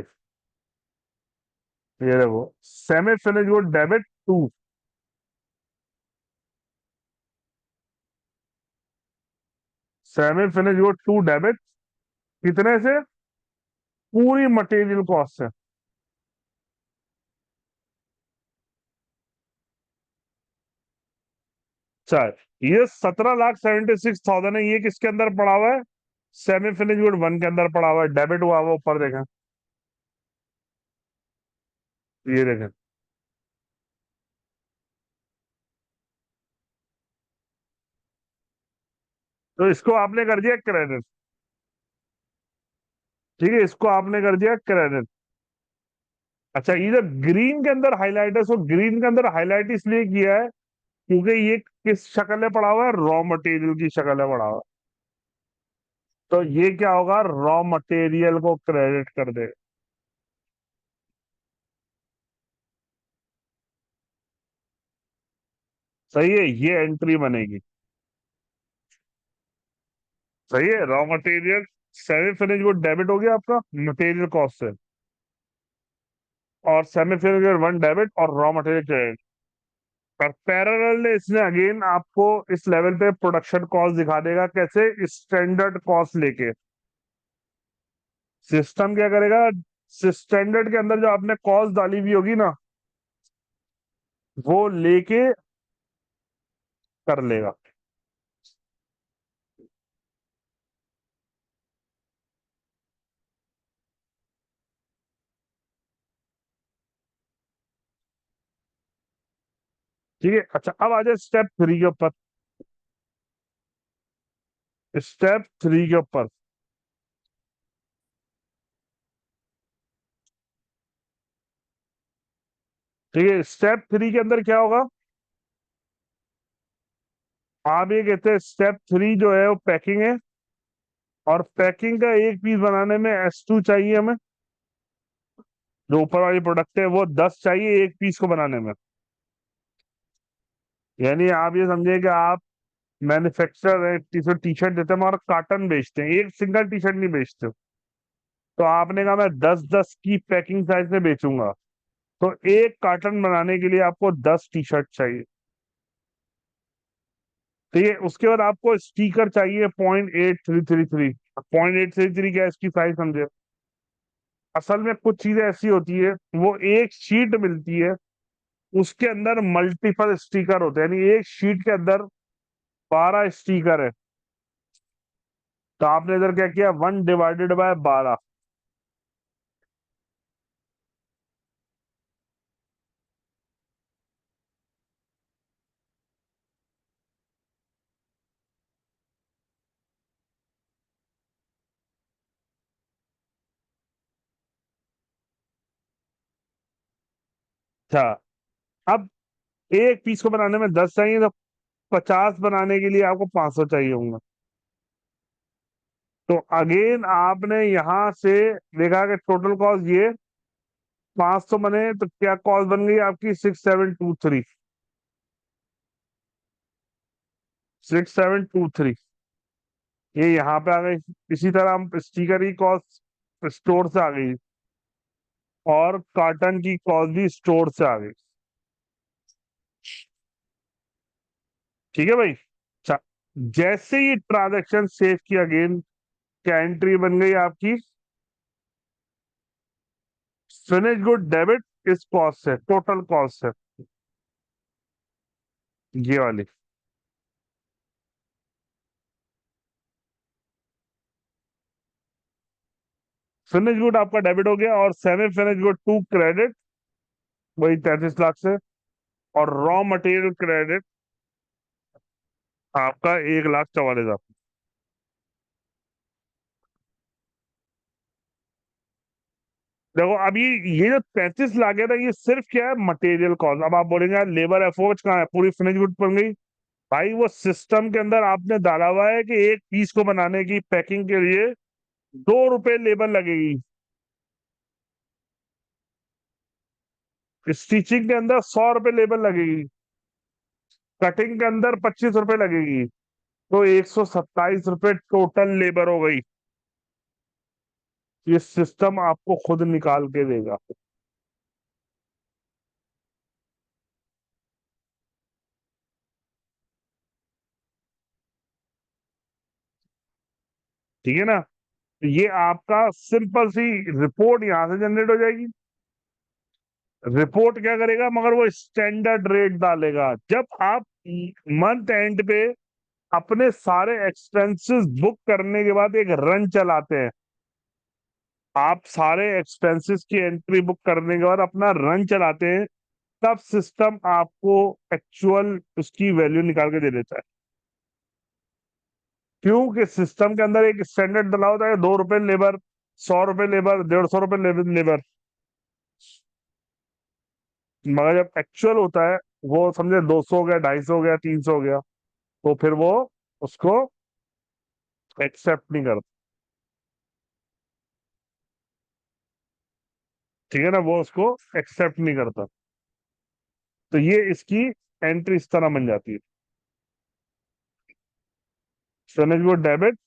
ये देखो semi finish good debit 2, semi finish good 2 debit, कितने से, पूरी मटेरियल कॉस्ट से। 4, ये 17,76,000 है, ये किसके अंदर पड़ा हुआ है, सेमी फिनिश गुड 1 के अंदर पड़ा हुआ है, डेबिट हुआ हुआ ऊपर देखें, ये देखें। तो इसको आपने कर दिया क्रेडिट, ठीक है, इसको आपने कर दिया क्रेडिट। अच्छा, ये जो ग्रीन के अंदर हाईलाइट है, सो ग्रीन के अंदर हाईलाइट इसलिए किया है क्योंकि ये किस शक्ल में पड़ा हुआ है, रॉ मटेरियल की शक्ल में पड़ा हुआ है। तो ये क्या होगा, रॉ मटेरियल को क्रेडिट कर दे। सही है, ये एंट्री बनेगी। सही है, रॉ मटेरियल सेमी फिनिश वो डेबिट हो गया आपका मटेरियल कॉस्ट से, और सेमी फिनिश 1 डेबिट और रॉ मटेरियल क्रेडिट। और पैरेलल इसने अगेन आपको इस लेवल पे प्रोडक्शन कॉस्ट दिखा देगा, कैसे, स्टैंडर्ड कॉस्ट लेके। सिस्टम क्या करेगा, स्टैंडर्ड के अंदर जो आपने कॉस्ट डाली हुई होगी ना वो लेके कर लेगा। ठीक है, अच्छा अब आ जाए स्टेप 3 के ऊपर। स्टेप 3 के ऊपर, ठीक है, स्टेप 3 के अंदर क्या होगा, आप ये कहते हैं स्टेप 3 जो है वो पैकिंग है, और पैकिंग का एक पीस बनाने में S2 चाहिए हमें, जो ऊपर वाली प्रोडक्ट है वो 10 चाहिए एक पीस को बनाने में। यानी आप ये समझिए कि आप मैन्युफैक्चरर है, टी शर्ट देते हैं और कार्टन बेचते हैं, एक सिंगल टी शर्ट नहीं बेचते। तो आपने कहा मैं 10-10 की पैकिंग साइज में बेचूंगा, तो एक कार्टन बनाने के लिए आपको 10 टी शर्ट चाहिए। तो ये उसके बाद आपको स्टिकर चाहिए 0.8333। 0.833 क्या है, इसकी साइज समझे। असल में कुछ चीजें ऐसी होती है, वो एक शीट मिलती है, उसके अंदर मल्टीपल स्टिकर होते हैं, यानी एक शीट के अंदर 12 स्टिकर है। तो आपने इधर क्या किया, 1/12। अच्छा, अब एक पीस को बनाने में 10 चाहिए, तो 50 बनाने के लिए आपको 500 चाहिए होंगे। तो अगेन आपने यहां से देखा कि टोटल कॉस्ट ये 500 बने, तो क्या कॉस्ट बन गई आपकी 6723। 6723 ये यहाँ पे आ गई। इसी तरह हम स्टिकर की कॉस्ट स्टोर से आ गई, और कार्टन की कॉस्ट भी स्टोर से आ गई। ठीक है भाई। अच्छा, जैसे ही ट्रांजैक्शन सेव किया, अगेन क्या एंट्री बन गई आपकी, फिनिश गुड डेबिट इस कॉस्ट से, टोटल कॉस्ट है ये वाली। फिनिश गुड आपका डेबिट हो गया, और semi finish good to credit, वही 33 लाख से। और रॉ मटेरियल क्रेडिट आपका 1,44,000। देखो अभी ये जो 35 लाख है ना, ये सिर्फ क्या है, मटेरियल कॉस्ट। अब आप बोलेंगे यार लेबर एफओएच कहाँ है, पूरी फिनिश गुड बन गई। भाई वो सिस्टम के अंदर आपने डाला हुआ है कि एक पीस को बनाने की पैकिंग के लिए 2 रुपए लेबर लगेगी, स्टिचिंग के अंदर 100 रुपए लेबर लगेगी, कटिंग के अंदर 25 रुपए लगेगी, तो 127 रुपए टोटल लेबर हो गई। ये सिस्टम आपको खुद निकाल के देगा। ठीक है ना। तो ये आपका सिंपल सी रिपोर्ट यहां से जनरेट हो जाएगी। रिपोर्ट क्या करेगा, मगर वो स्टैंडर्ड रेट डालेगा। जब आप मंथ एंड पे अपने सारे एक्सपेंसेस बुक करने के बाद एक रन चलाते हैं, आप सारे एक्सपेंसेस की एंट्री बुक करने के बाद अपना रन चलाते हैं, तब सिस्टम आपको एक्चुअल उसकी वैल्यू निकाल के दे देता है। क्योंकि सिस्टम के अंदर एक स्टैंडर्ड डला होता है, 2 रुपए लेबर, 100 रुपए लेबर, 150 रुपए लेबर। मगर जब एक्चुअल होता है, वो समझे 200 हो गया, 250 हो गया, 300 हो गया, तो फिर वो उसको एक्सेप्ट नहीं करता। ठीक है ना, वो उसको एक्सेप्ट नहीं करता। तो ये इसकी एंट्री इस तरह बन जाती है। Finish good debit,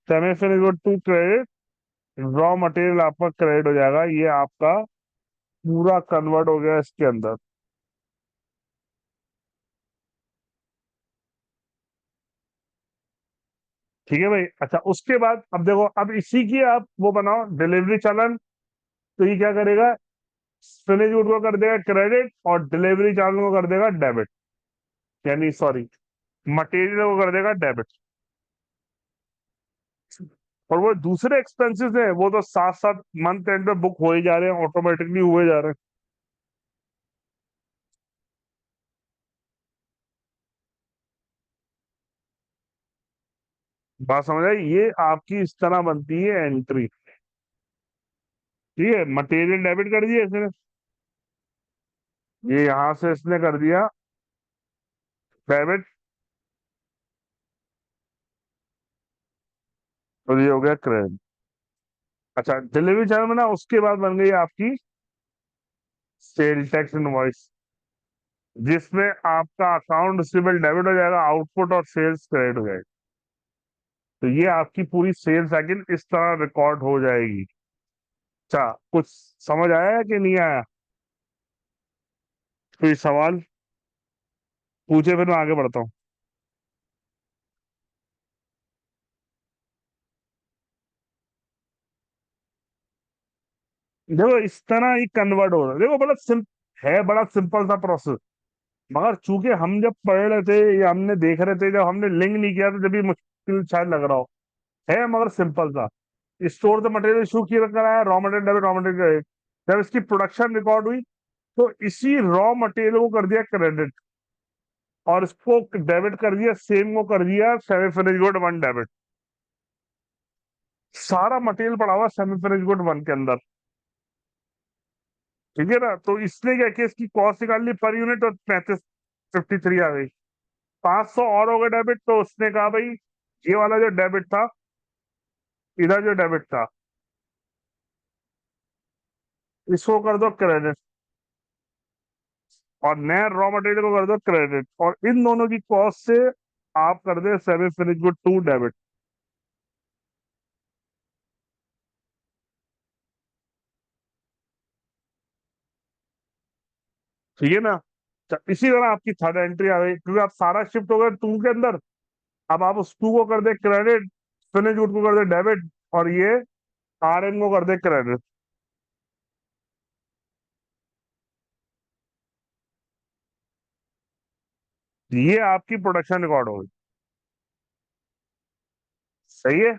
semi finish good to credit, raw material आपका क्रेडिट हो जाएगा। ये आपका पूरा कन्वर्ट हो गया इसके अंदर। ठीक है भाई। अच्छा, उसके बाद अब देखो, अब इसी की आप वो बनाओ डिलीवरी चालान। तो ये क्या करेगा, फिनिश गुड को कर देगा क्रेडिट, और डिलीवरी चालान को कर देगा डेबिट, यानी सॉरी, मटेरियल को कर देगा डेबिट। और वो दूसरे एक्सपेंसेस हैं, वो तो साथ साथ मंथ एंड पे बुक हो ही जा रहे हैं, ऑटोमेटिकली हुए जा रहे हैं। बात समझ आई, ये आपकी इस तरह बनती है एंट्री। ठीक है, मटेरियल डेबिट कर दिया इसने, ये यहां से इसने कर दिया डेबिट, और ये हो गया क्रेडिट। अच्छा, डिलीवरी चार्ज में ना, उसके बाद बन गई आपकी सेल टैक्स इनवॉइस। जिसमें आपका अकाउंट रिसीवेबल डेबिट हो जाएगा, आउटपुट और सेल्स क्रेडिट हो जाएगा। तो ये आपकी पूरी सेल्स साइकिल इस तरह रिकॉर्ड हो जाएगी। अच्छा, कुछ समझ आया कि नहीं आया? कोई सवाल पूछे फिर मैं आगे बढ़ता हूँ। देखो इस तरह ही कन्वर्ट हो रहा है। देखो बड़ा है, बड़ा सिंपल सा प्रोसेस। मगर चूंकि हम जब पढ़ रहे थे या हमने देख रहे थे, जब हमने लिंक नहीं किया तो जब भी मुश्किल शायद लग रहा हो। है मगर सिंपल सा। स्टोर द मटेरियल इशू किया कराया, raw material debit, raw material credit. जब इसकी प्रोडक्शन रिकॉर्ड हुई तो इसी रॉ मटेरियल को कर दिया क्रेडिट, और इसको डेबिट कर दिया, सेम को कर दिया semi finish good one debit. सारा मटेरियल पड़ा हुआ सेमी फिनिश गुड वन के अंदर। ठीक है ना? तो इसने क्या किया, इसकी कॉस्ट निकाल ली पर यूनिट और 53 आ गई। 500 और हो गए डेबिट। तो उसने कहा भाई ये वाला जो डेबिट था, इधर जो डेबिट था, इसको कर दो क्रेडिट, और नए रॉ मटेरियल को कर दो क्रेडिट, और इन दोनों की कॉस्ट से आप कर दे semi finish good to debit. ठीक है ना? इसी तरह आपकी थर्ड एंट्री आ गई, क्योंकि आप सारा शिफ्ट हो गए टू के अंदर। अब आप उस टू को कर दे क्रेडिट, फिनिश गुड को कर दे डेबिट, और ये आर एन को कर दे क्रेडिट। ये आपकी प्रोडक्शन रिकॉर्ड होगी। सही है।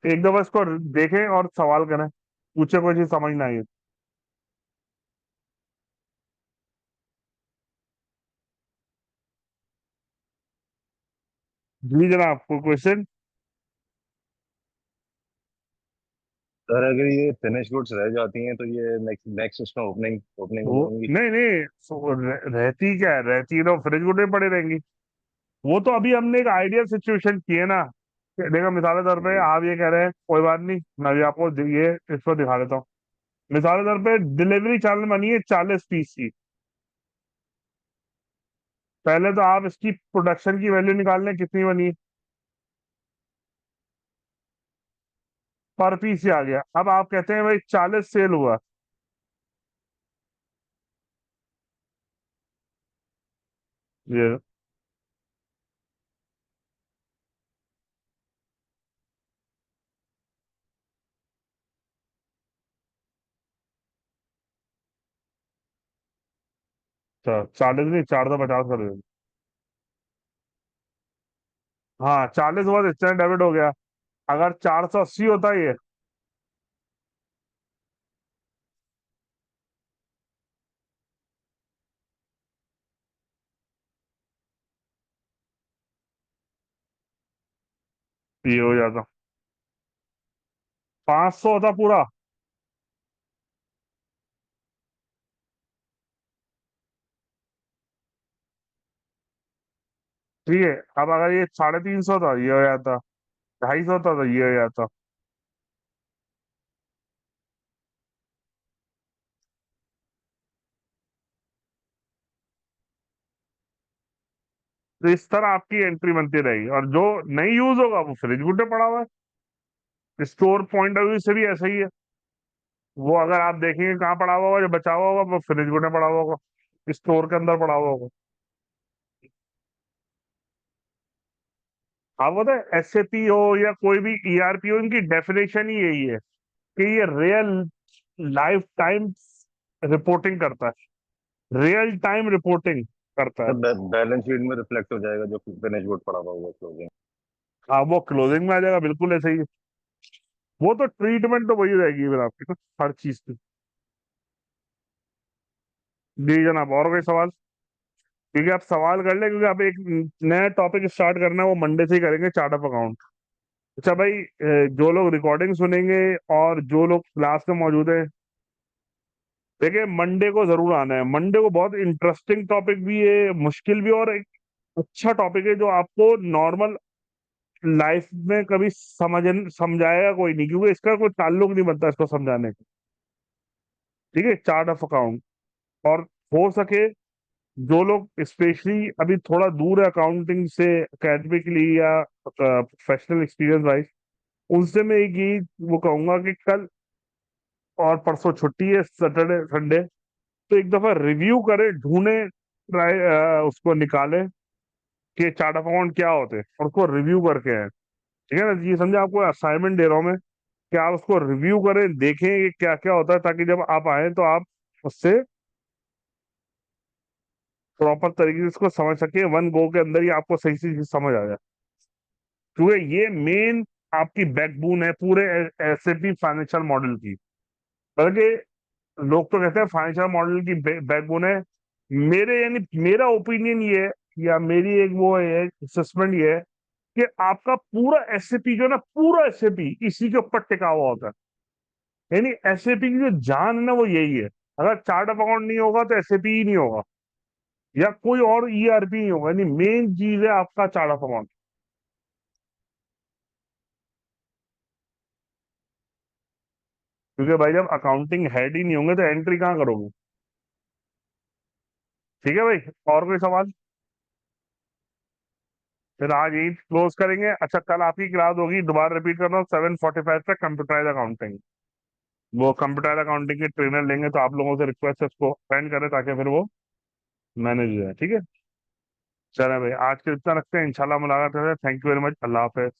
एक दफा इसको देखें और सवाल करें, पूछे कोई चीज समझ ना आई। जी जनाब, कोई क्वेश्चन? सर अगर ये फिनिश गुड्स रह जाती हैं तो ये नेक्स्ट नेक्स्ट उसमें ओपनिंग ओपनिंग वो होंगी। नहीं नहीं, रहती क्या है, रहती है तो फ्रिज गुड में पड़ी रहेंगी। वो तो अभी हमने एक आइडियल सिचुएशन की है ना। देखो मिसाल के तौर पे जी। आप ये कह रहे हैं, कोई बात नहीं, मैं भी आपको ये इसको दिखा देता हूँ। मिसाल के तौर पे डिलीवरी चार्ज बनी है 40 पीस की। पहले तो आप इसकी प्रोडक्शन की वैल्यू निकाल लें कितनी बनी है। पर पीस ही आ गया। अब आप कहते हैं भाई 40 सेल हुआ। ये 40 नहीं, 450 कर दो। हाँ, 40 हुआ तो इससे डेबिट हो गया। अगर 480 होता है ये हो जाता। 500 होता पूरा। ठीक है। अब अगर ये 350 था ये हो जाता, 250 था तो ये हो जाता। तो इस तरह आपकी एंट्री बनती रहेगी, और जो नहीं यूज होगा वो फ्रिज गुड्डे पड़ा हुआ है। स्टोर पॉइंट ऑफ व्यू से भी ऐसा ही है। वो अगर आप देखेंगे कहाँ पड़ा हुआ होगा, जो बचा हुआ होगा वो फ्रिज गुड्डे पड़ा हुआ होगा, स्टोर के अंदर पड़ा हुआ होगा। आप पता है एसएपी हो या कोई भी ईआरपी हो, इनकी डेफिनेशन ही यही है कि ये रियल लाइफ टाइम रिपोर्टिंग करता है, रियल टाइम रिपोर्टिंग करता है। सर बैलेंस शीट में रिफ्लेक्ट हो जाएगा जो फिनिश गुड पड़ा हुआ होगा क्लोजिंग। हाँ, वो क्लोजिंग में आ जाएगा, बिल्कुल ऐसे ही है। वो तो ट्रीटमेंट तो वही रहेगी फिर आपकी ना, हर चीज की। जी जनाब, और कोई सवाल? क्योंकि आप सवाल कर ले, क्योंकि आप एक नया टॉपिक स्टार्ट करना है, वो मंडे से ही करेंगे, चार्ट ऑफ अकाउंट। अच्छा भाई, जो लोग रिकॉर्डिंग सुनेंगे और जो लोग क्लास में मौजूद है, देखिए मंडे को जरूर आना है। मंडे को बहुत इंटरेस्टिंग टॉपिक भी है, मुश्किल भी, और एक अच्छा टॉपिक है जो आपको नॉर्मल लाइफ में कभी समझाएगा कोई नहीं, क्योंकि इसका कोई ताल्लुक नहीं बनता इसको समझाने का। ठीक है, चार्ट ऑफ अकाउंट। और हो सके जो लोग स्पेशली अभी थोड़ा दूर है अकाउंटिंग से अकेडमिकली या प्रोफेशनल एक्सपीरियंस वाइज, उनसे मैं एक यही वो कहूंगा कि कल और परसों छुट्टी है, सैटरडे संडे, तो एक दफा रिव्यू करें, ढूंढे, ट्राई उसको निकालें कि चार्ट ऑफ अकाउंट क्या होते हैं और उसको रिव्यू करके आए। ठीक है ना, ये समझे आपको असाइनमेंट दे रहा हूँ मैं कि आप उसको रिव्यू करें, देखें कि क्या क्या होता है, ताकि जब आप आए तो आप उससे प्रॉपर तरीके से इसको समझ सके, वन गो के अंदर ही आपको सही से चीज समझ आ जाए, क्योंकि ये मेन आपकी बैकबोन है पूरे एसएपी फाइनेंशियल मॉडल की। बल्कि लोग तो कहते हैं फाइनेंशियल मॉडल की बैकबोन है, मेरे यानी मेरा ओपिनियन ये है, या मेरी एक वो है असेसमेंट ये है कि आपका पूरा एसएपी जो है ना, पूरा एसएपी इसी के ऊपर टिका हुआ होता है। यानी एसएपी की जो जान है ना, वो यही है। अगर चार्ट ऑफ अकाउंट नहीं होगा तो एसएपी ही नहीं होगा, या कोई और ईआरपी नहीं होगा। यानी मेन चीज है आपका चार्ट ऑफ अकाउंट। क्योंकि भाई जब अकाउंटिंग हेड ही नहीं होंगे तो एंट्री कहाँ करोगे। ठीक है भाई, और कोई सवाल? फिर आज यही क्लोज करेंगे। अच्छा, कल आपकी क्लास होगी, दोबारा रिपीट कर रहा हूँ, 7:45 तक कंप्यूटराइज अकाउंटिंग। वो कंप्यूटर अकाउंटिंग के ट्रेनर लेंगे, तो आप लोगों से रिक्वेस्ट है उसको अटेंड करें ताकि फिर वो मैनेज हो जाए। ठीक है, चलें भाई, आज के इतना रखते हैं, इंशाल्लाह मुलाकात है। Thank you very much, Allah Hafiz.